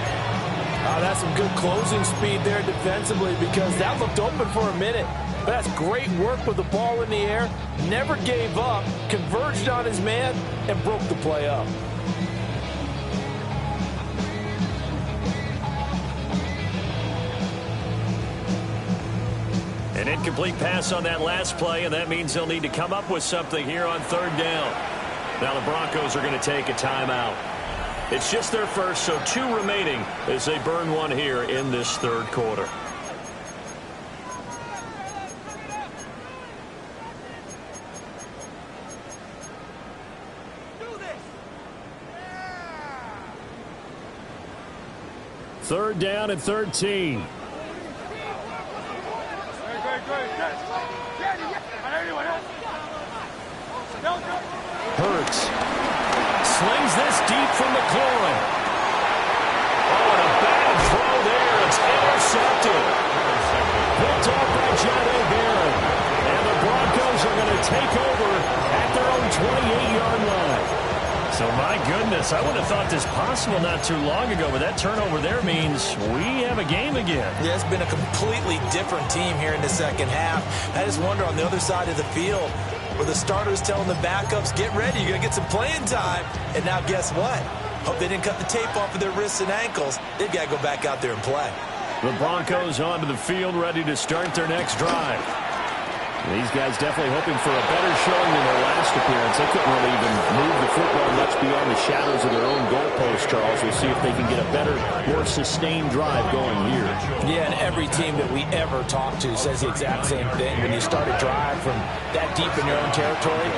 That's some good closing speed there defensively, because that looked open for a minute. But that's great work with the ball in the air. Never gave up, converged on his man, and broke the play up. An incomplete pass on that last play, and that means they'll need to come up with something here on 3rd down. Now the Broncos are going to take a timeout. It's just their first, so 2 remaining as they burn one here in this 3rd quarter. Third down and 13. Hurts slings this deep from McLaurin. Oh, and a bad throw there. It's intercepted. Picked off by John Barron. And the Broncos are going to take over at their own 28-yard line. So, my goodness, I wouldn't have thought this possible not too long ago, but that turnover there means we have a game again. Yeah, it's been a completely different team here in the 2nd half. I just wonder on the other side of the field, where the starters telling the backups, get ready, you're going to get some playing time. And now guess what? Hope they didn't cut the tape off of their wrists and ankles. They've got to go back out there and play. The Broncos onto the field, ready to start their next drive. These guys definitely hoping for a better showing than their last appearance. They couldn't really even move the football much beyond the shadows of their own goalpost, Charles. We'll see if they can get a better, more sustained drive going here. Yeah, and every team that we ever talk to says the exact same thing. When you start a drive from that deep in your own territory,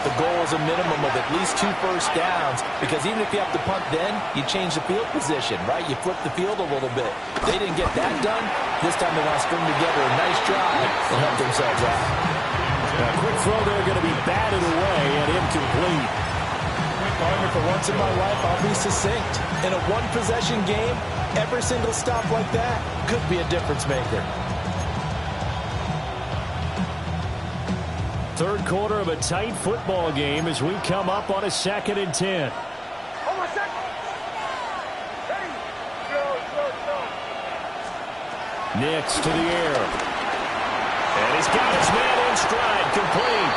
the goal is a minimum of at least 2 first downs, because even if you have to punt then, you change the field position, right? You flip the field a little bit. They didn't get that done. This time they want to string together a nice drive and help themselves out. A quick throw there going to be batted away and incomplete. For once in my life, I'll be succinct. In a one-possession game, every single stop like that could be a difference maker. Third quarter of a tight football game as we come up on a 2nd and 10. Nix to the air. And he's got his man in stride, complete.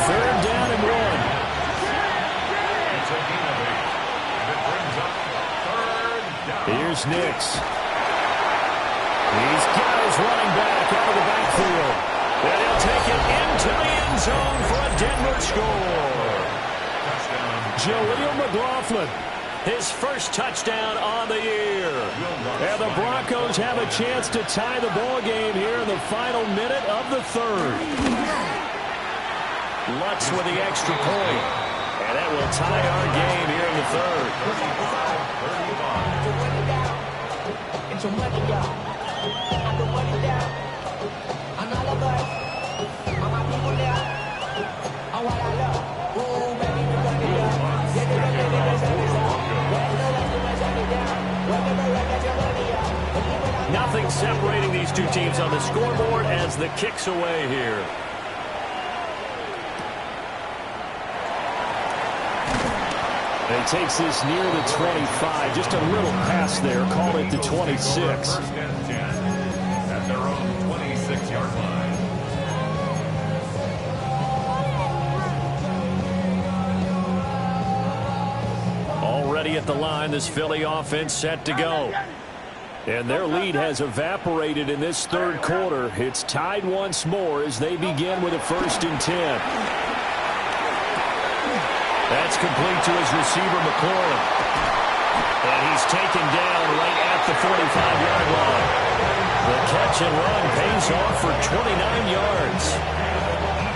3rd down and 1. Here's Nix. He's got his running back out of the backfield. And he'll take it into the end zone for a Denver score. Jaleel McLaughlin, his first touchdown on the year. And the Broncos have a chance to tie the ball game here in the final minute of the 3rd. Lutz with the extra point. And that will tie our game here in the 3rd. Nothing separating these two teams on the scoreboard as the kick's away here. And he takes this near the 25. Just a little pass there. Call it the 26. First and 10 at their own 26-yard line. Already at the line, this Philly offense set to go. And their lead has evaporated in this third quarter. It's tied once more as they begin with a 1st and 10. That's complete to his receiver, McLaurin. And he's taken down right at the 45-yard line. The catch and run pays off for 29 yards.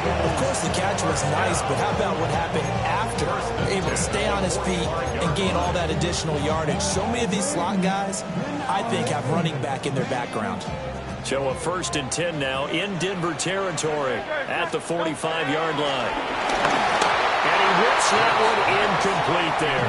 Of course, the catch was nice, but how about what happened after? Able to stay on his feet and gain all that additional yardage. So many of these slot guys, I think, have running back in their background. So a 1st and 10 now in Denver territory at the 45-yard line. And he whips that one incomplete there.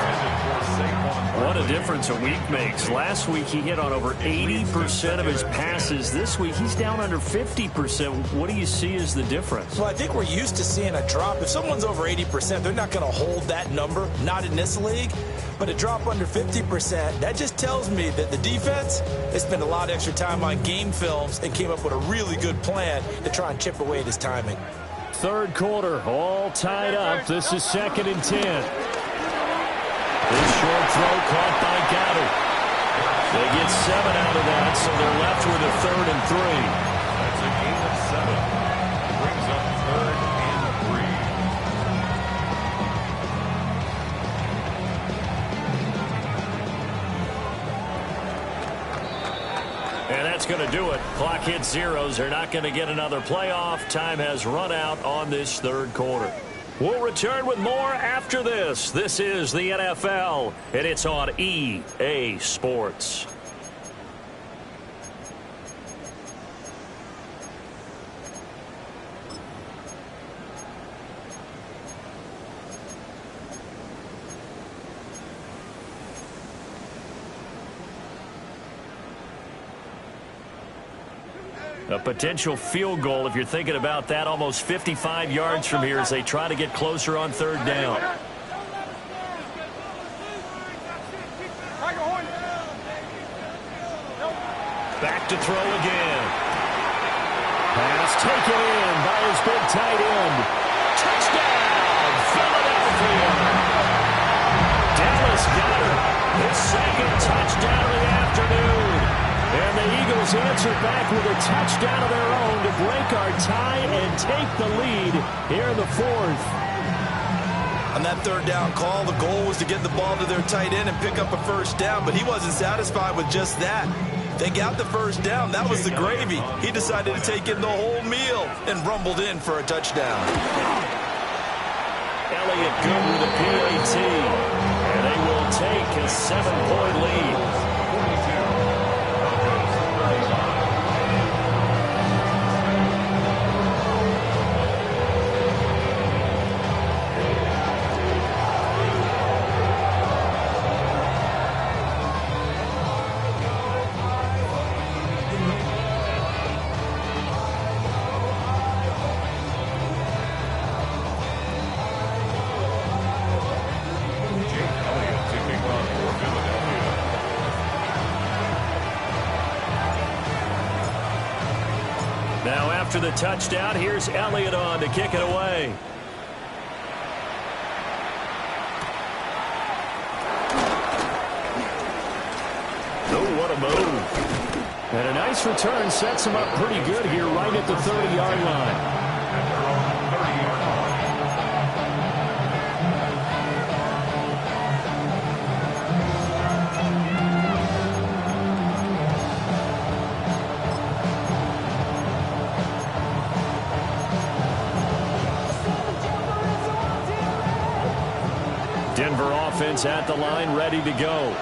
What a difference a week makes. Last week he hit on over 80% of his passes. This week he's down under 50%. What do you see as the difference? Well, I think we're used to seeing a drop. If someone's over 80%, they're not going to hold that number, not in this league. But a drop under 50%, that just tells me that the defense, they spent a lot of extra time on game films and came up with a really good plan to try and chip away at his timing. Third quarter, all tied up. This is 2nd and 10. This short throw caught by Goddard. They get 7 out of that, so they're left with a 3rd and 3. That's a gain of 7. Brings up 3rd and 3. And that's going to do it. Clock hits zeros. They're not going to get another playoff. Time has run out on this third quarter. We'll return with more after this. This is the NFL, and it's on EA Sports. A potential field goal, if you're thinking about that, almost 55 yards from here as they try to get closer on 3rd down. Back to throw again. Pass taken in by his big tight end. Touchdown, Philadelphia. Dallas Goedert, his 2nd touchdown of the afternoon. And the Eagles answer back with a touchdown of their own to break our tie and take the lead here in the 4th. On that 3rd down call, the goal was to get the ball to their tight end and pick up a 1st down, but he wasn't satisfied with just that. They got the 1st down. That was the gravy. He decided to take in the whole meal and rumbled in for a touchdown. Elliott good with a PAT, and they will take a 7-point lead. Now after the touchdown, here's Elliott on to kick it away. Oh, what a move. And a nice return sets him up pretty good here right at the 30-yard line. Denver offense at the line, ready to go.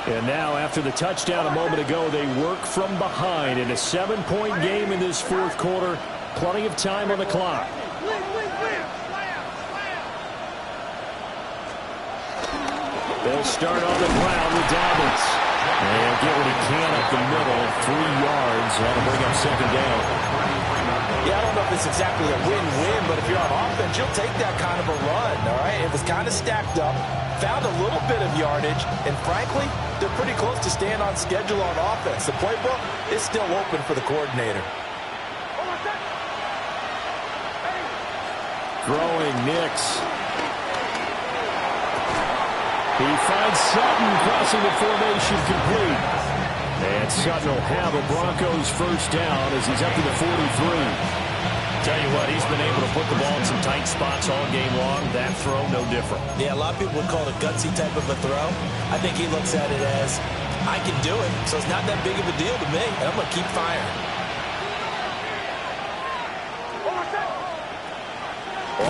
And now, after the touchdown a moment ago, they work from behind in a 7-point game in this 4th quarter. Plenty of time on the clock. They'll start on the ground with Dalvin. defense. And he'll get what he can up the middle, 3 yards. That'll bring up second down. Yeah, I don't know if it's exactly a win-win, but if you're on offense, you'll take that kind of a run, all right? It was kind of stacked up, found a little bit of yardage, and frankly, they're pretty close to staying on schedule on offense. The playbook is still open for the coordinator. Throwing Nix. He finds Sutton crossing the formation complete. And Sutton will have a Broncos first down as he's up to the 43. Tell you what, he's been able to put the ball in some tight spots all game long. That throw, no different. Yeah, a lot of people would call it a gutsy type of a throw. I think he looks at it as, I can do it, so it's not that big of a deal to me, and I'm going to keep firing.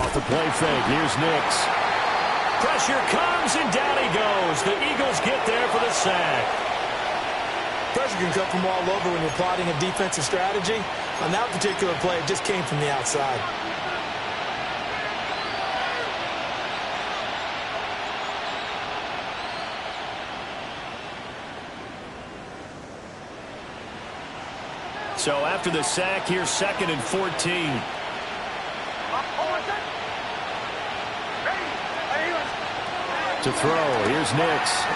Off the play fake, here's Nix. Pressure comes, and down he goes. The Eagles get there for the sack. Pressure can come from all over when you're plotting a defensive strategy. On that particular play, it just came from the outside. So after the sack, here's 2nd and 14. To throw, here's Nix.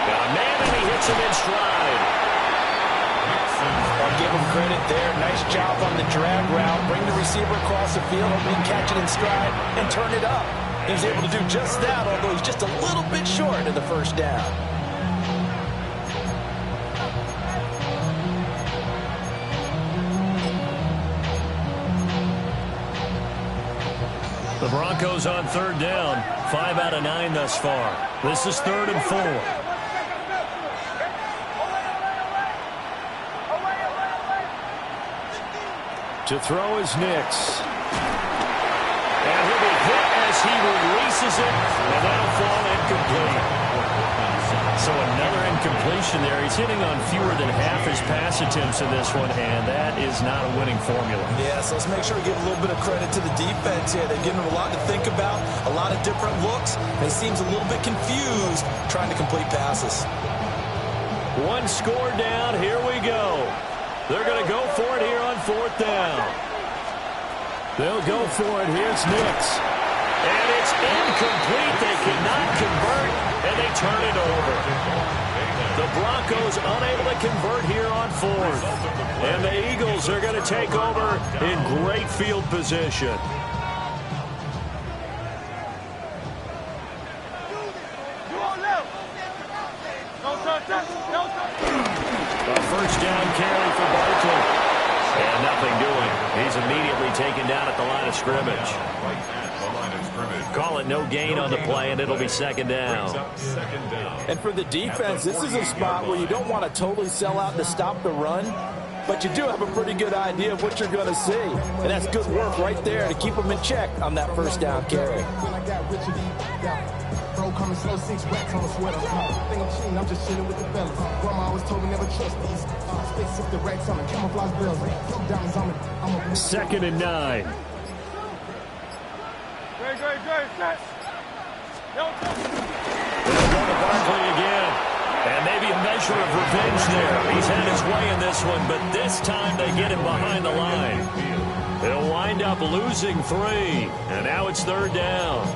Got a man, and he hits him in stride. I'll give him credit there. Nice job on the drag route. Bring the receiver across the field, hoping catch it in stride, and turn it up. He was able to do just that, although he's just a little bit short of the first down. The Broncos on 3rd down. 5 out of 9 thus far. This is 3rd and 4. To throw is Nix. And he'll be hit as he releases it, and that'll fall incomplete. So another incompletion there. He's hitting on fewer than half his pass attempts in this one, and that is not a winning formula. Yeah, so let's make sure we give a little bit of credit to the defense here. They've given him a lot to think about, a lot of different looks, and he seems a little bit confused trying to complete passes. 1 score down. Here we go. They're going to go for it here on 4th down. They'll go for it. Here's Nix. And it's incomplete. They cannot convert, and they turn it over. The Broncos unable to convert here on 4th. And the Eagles are going to take over in great field position. A first down carry for Barkley. And nothing doing. He's immediately taken down at the line of scrimmage. Call it no gain on the play, and it'll be 2nd down. And for the defense, this is a spot where you don't want to totally sell out to stop the run, but you do have a pretty good idea of what you're going to see. And that's good work right there to keep them in check on that first down carry. Bro, coming slow, 6 racks on the sweater. Think I'm cheating, I'm just chilling with the fellas. Grandma always told me never trust these. Space 60 racks on the camouflage bells. Diamonds on me. 2nd and 9. Great, set. They'll go to Barkley again. And maybe a measure of revenge there. He's had his way in this one, but this time they get him behind the line. They'll wind up losing 3. And now it's 3rd down.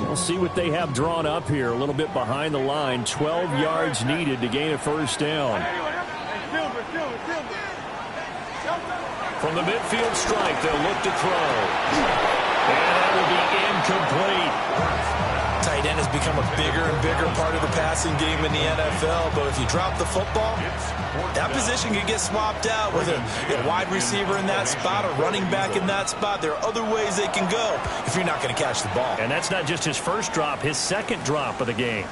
We'll see what they have drawn up here. A little bit behind the line. 12 yards needed to gain a first down. From the midfield stripe, they'll look to throw. And that will be incomplete. Tight end has become a bigger and bigger part of the passing game in the NFL, but if you drop the football, that position can get swapped out with a wide receiver in that spot, a running back in that spot. There are other ways they can go if you're not going to catch the ball. And that's not just his first drop, his 2nd drop of the game.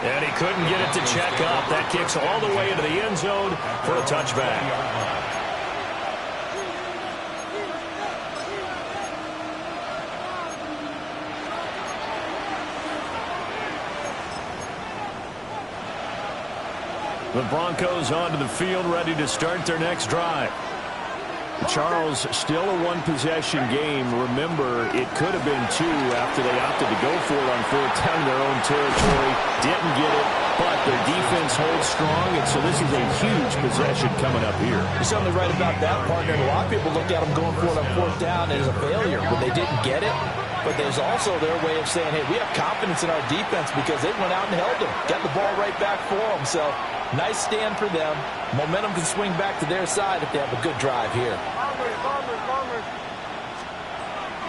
And he couldn't get it to check up. That kicks all the way into the end zone for a touchback. The Broncos onto the field, ready to start their next drive. Charles, still a one-possession game. Remember, it could have been two after they opted to go for it on fourth down in their own territory. Didn't get it, but their defense holds strong, and so this is a huge possession coming up here. You're certainly right about that, partner. A lot of people look at them going for it on fourth down as a failure when they didn't get it. But there's also their way of saying, hey, we have confidence in our defense because they went out and held them. Got the ball right back for them. So nice stand for them. Momentum can swing back to their side if they have a good drive here.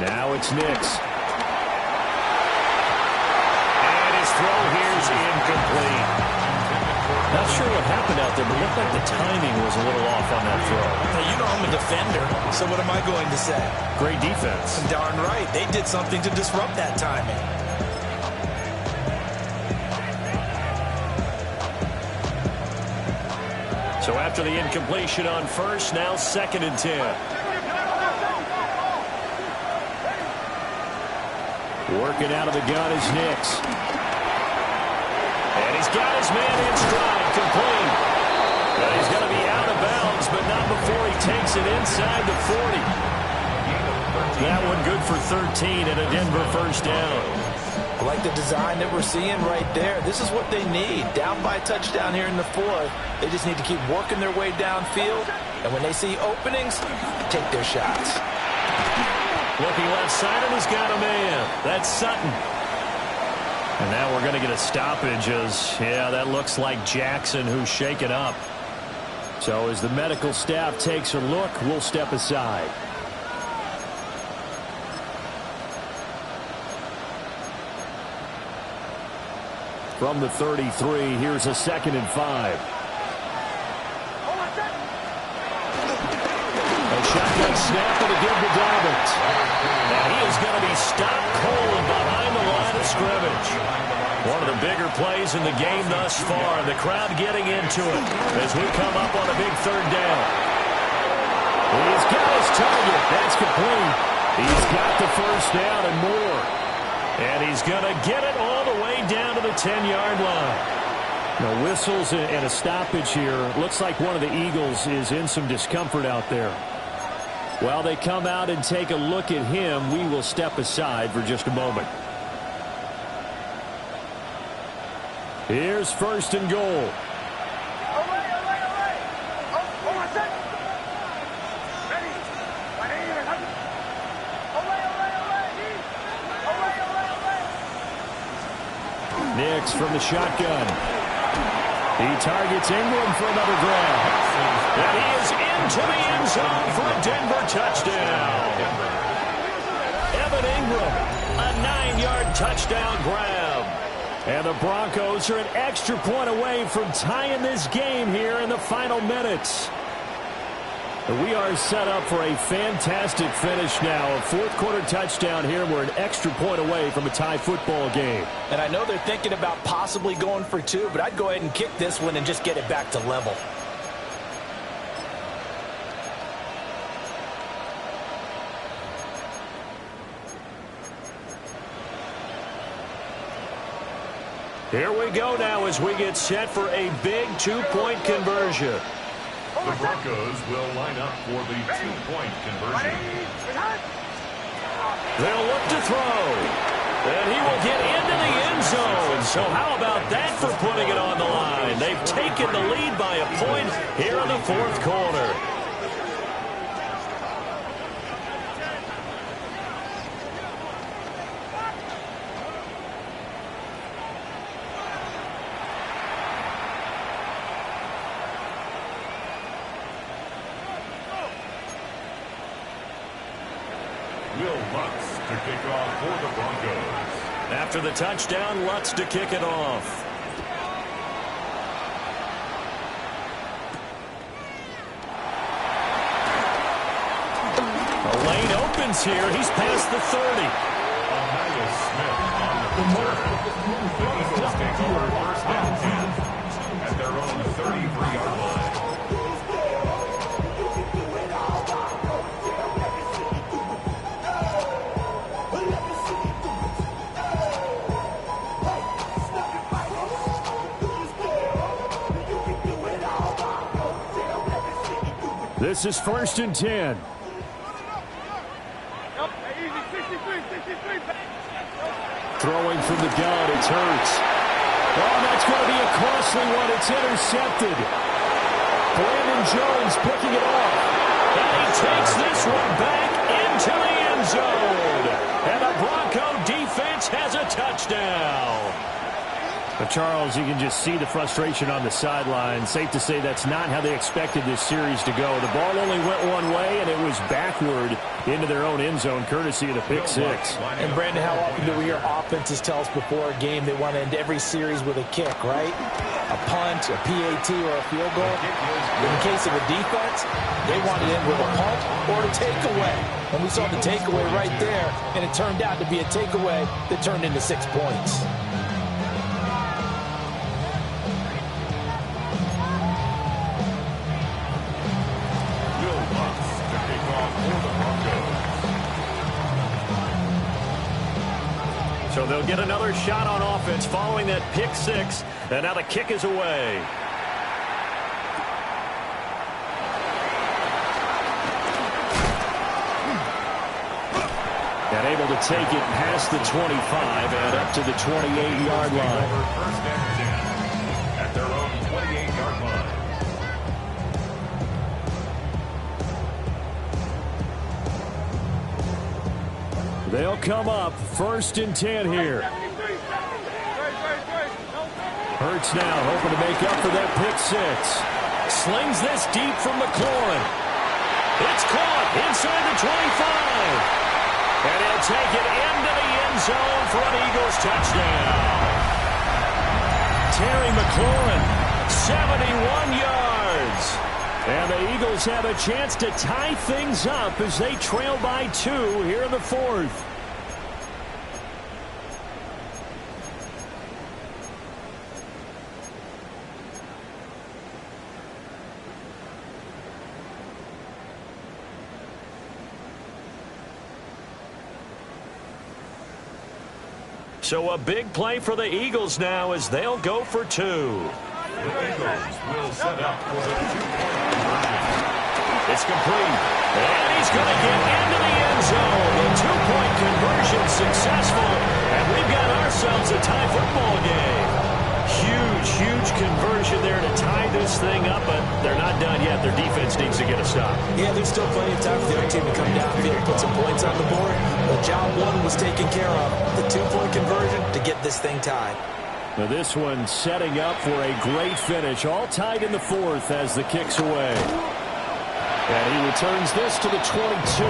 Now it's Nix. And his throw here's incomplete. Not sure what happened out there, but it looked like the timing was a little off on that throw. Now, you know I'm a defender, so what am I going to say? Great defense. Darn right. They did something to disrupt that timing. So after the incompletion on first, now 2nd and 10. Working out of the gun is Nix. And he's got his man in stride, complete. But he's going to be out of bounds, but not before he takes it inside the 40. That one good for 13 and a Denver first down. I like the design that we're seeing right there. This is what they need. Down by a touchdown here in the fourth. They just need to keep working their way downfield. And when they see openings, take their shots. Looking left side, and he's got a man. That's Sutton. And now we're going to get a stoppage as, yeah, that looks like Jackson who's shaken up. So as the medical staff takes a look, we'll step aside. From the 33, here's a 2nd and 5. A shotgun snap and a give to Dobbins. And he is going to be stopped cold behind the line of scrimmage. One of the bigger plays in the game thus far. The crowd getting into it as we come up on a big 3rd down. He's got his target. That's complete. He's got the first down and more. And he's going to get it all the way down to the 10-yard line. Now, whistles and a stoppage here. Looks like one of the Eagles is in some discomfort out there. While they come out and take a look at him, we will step aside for just a moment. Here's 1st and goal. Nix from the shotgun. He targets Ingram for another grab. And he is into the end zone for a Denver touchdown. Evan Ingram, a 9-yard touchdown grab. And the Broncos are an extra point away from tying this game here in the final minutes. We are set up for a fantastic finish now. A 4th-quarter touchdown here. We're an extra point away from a tie football game. And I know they're thinking about possibly going for 2, but I'd go ahead and kick this one and just get it back to level. Here we go now as we get set for a big 2-point conversion. The Broncos will line up for the 2-point conversion. They'll look to throw. And he will get into the end zone. So how about that for putting it on the line? They've taken the lead by a point here in the 4th quarter. To kick off for the Broncos. After the touchdown, Lutz to kick it off. The lane opens here. He's past the 30. Miles Smith on the return. The Eagles take over 1st and 10 at their own 33-yard line. This is 1st and 10. Throwing from the gun, it's Hurts. Oh, that's going to be a costly one. It's intercepted. Brandon Jones picking it off. And he takes this one back into the end zone. And the Bronco defense has a touchdown. But Charles, you can just see the frustration on the sideline. Safe to say that's not how they expected this series to go. The ball only went one way, and it was backward into their own end zone, courtesy of the pick six. And, Brandon, how often do we hear offenses tell us before a game they want to end every series with a kick, right? A punt, a PAT, or a field goal. In the case of a defense, they want to end with a punt or a takeaway. And we saw the takeaway right there, and it turned out to be a takeaway that turned into 6 points. So they'll get another shot on offense following that pick six. And now the kick is away. And able to take it past the 25 and up to the 28-yard line. First and 10 at their own 28-yard line. They'll come up 1st and 10 here. Hurts now hoping to make up for that pick six. Slings this deep from McLaurin. It's caught inside the 25. And he'll take it into the end zone for an Eagles touchdown. Terry McLaurin, 71 yards. And the Eagles have a chance to tie things up as they trail by 2 here in the 4th. So a big play for the Eagles now as they'll go for 2. The Eagles will set up for the 2-point conversion. It's complete. And he's going to get into the end zone. The 2-point conversion successful. And we've got ourselves a tie football game. Huge conversion there to tie this thing up, but they're not done yet. Their defense needs to get a stop. Yeah, there's still plenty of time for the other team to come downfield and put some points on the board. But job one was taken care of. The 2-point conversion to get this thing tied. Now this one setting up for a great finish. All tied in the 4th as the kick's away. And he returns this to the 22.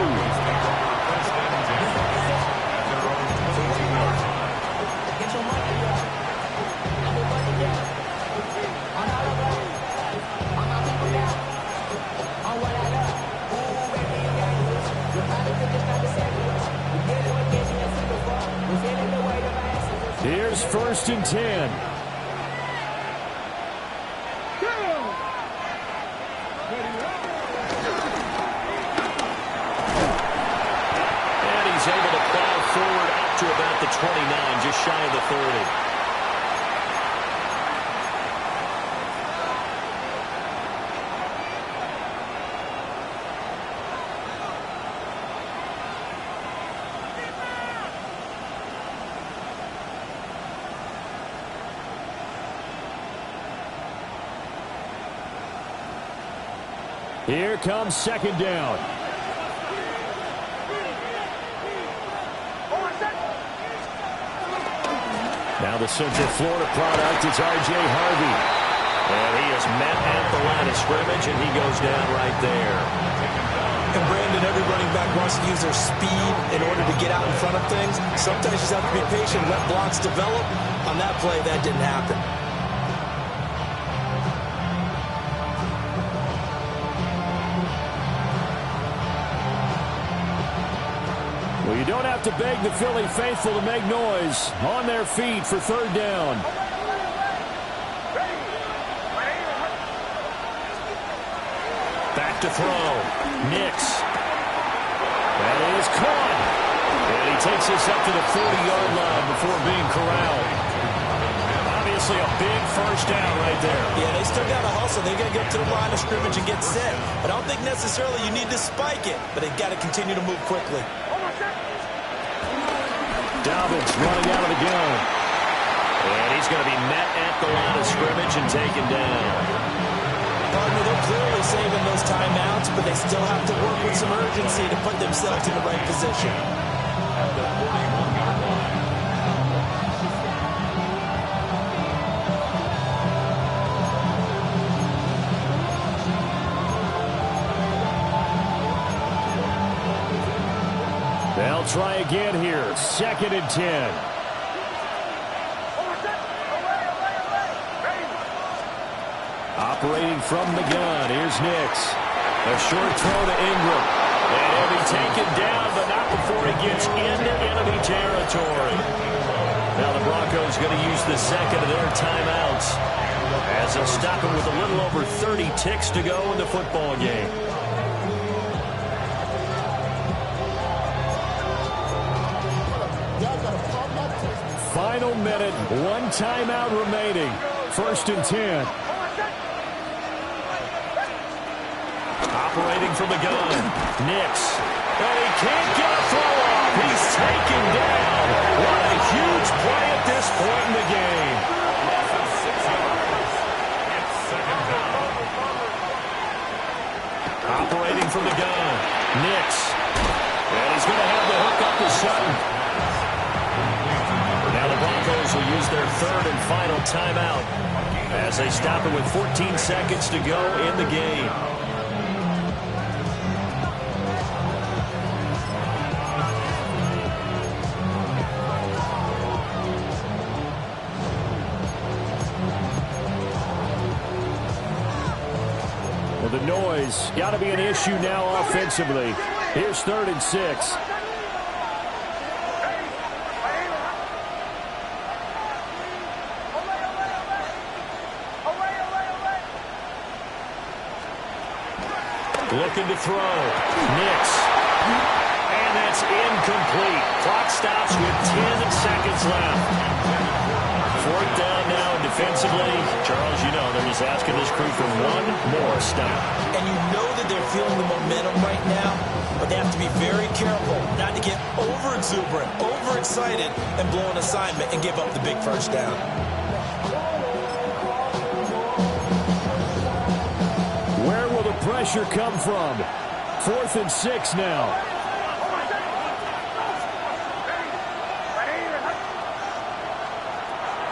Here's 1st and 10. And he's able to plow forward up to about the 29, just shy of the 30. Here comes 2nd down. Now the Central Florida product is R.J. Harvey. And he is met at the line of scrimmage, and he goes down right there. And Brandon, every running back wants to use their speed in order to get out in front of things. Sometimes you just have to be patient, let blocks develop. On that play, that didn't happen. Well, you don't have to beg the Philly faithful to make noise. On their feet for 3rd down. Back to throw. Nix. That is caught. And he takes us up to the 40-yard line before being corralled. Bobby, Obviously a big first down right there. Yeah, they still got to hustle. They got to get to the line of scrimmage and get set. But I don't think necessarily you need to spike it, but they got to continue to move quickly. Dobbins running out of the gun. And he's going to be met at the line of scrimmage and taken down. Partner, they're clearly saving those timeouts, but they still have to work with some urgency to put themselves in the right position. At the 41-yard line. They'll try again here. 2nd and 10. Operating from the gun. Here's Nix. A short throw to Ingram. And he'll be taken down, but not before he gets into enemy territory. Now the Broncos going to use the second of their timeouts as they'll stop it with a little over 30 ticks to go in the football game. Final minute, 1 timeout remaining. 1st and 10. Operating from the gun. Nix. And he can't get a throw off. He's taken down. What a huge play at this point in the game. Operating from the gun. Nix. And he's going to have the hook up to Sutton. Now the Broncos will use their 3rd and final timeout as they stop it with 14 seconds to go in the game. Well, the noise got to be an issue now offensively. Here's 3rd and 6. Looking to throw. Nix. And that's incomplete. Clock stops with 10 seconds left. 4th down now defensively. Charles, you know, they're just asking this crew for one more stop. And you know that they're feeling the momentum right now, but they have to be very careful not to get over-exuberant, over-excited, and blow an assignment and give up the big first down. Where will the pressure come from? 4th and 6 now.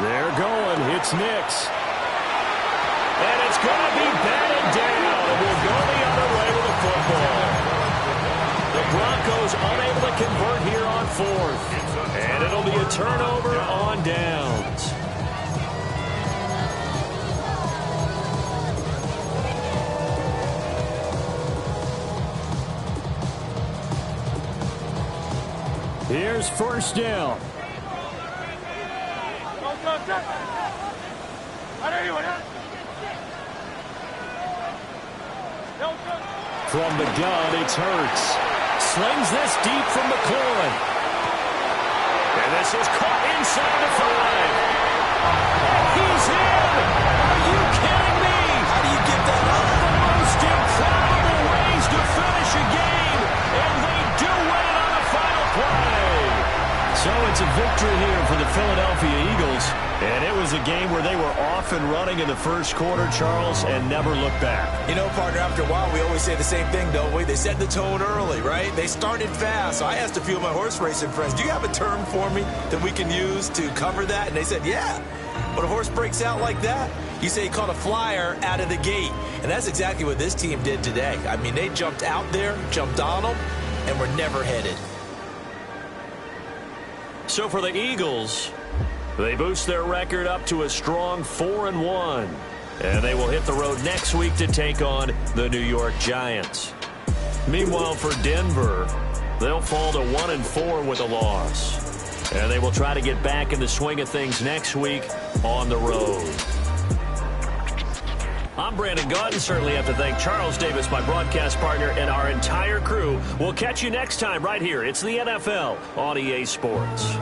They're going. It's Nix. And it's going to be batted down. And we'll go the other way with the football. The Broncos unable to convert here on 4th. And it'll be a turnover on downs. Here's 1st down. From the gun, it's Hurts. Slings this deep from McLaurin. And this is caught inside the 5. He's in! Are you kidding me? How do you get that up? The most incredible ways to finish a game, and they do win it on the final play. So it's a victory here for the Philadelphia Eagles, and it was a game where they were off and running in the first quarter, Charles, and never looked back. You know, partner, after a while, we always say the same thing, don't we? They set the tone early, right? They started fast. So I asked a few of my horse racing friends, do you have a term for me that we can use to cover that? And they said, yeah. When a horse breaks out like that, you say he caught a flyer out of the gate. And that's exactly what this team did today. I mean, they jumped out there, jumped on them, and were never headed. So for the Eagles, they boost their record up to a strong 4-1. And they will hit the road next week to take on the New York Giants. Meanwhile, for Denver, they'll fall to 1-4 with a loss. And they will try to get back in the swing of things next week on the road. I'm Brandon Gaudin. Certainly have to thank Charles Davis, my broadcast partner, and our entire crew. We'll catch you next time right here. It's the NFL on EA Sports.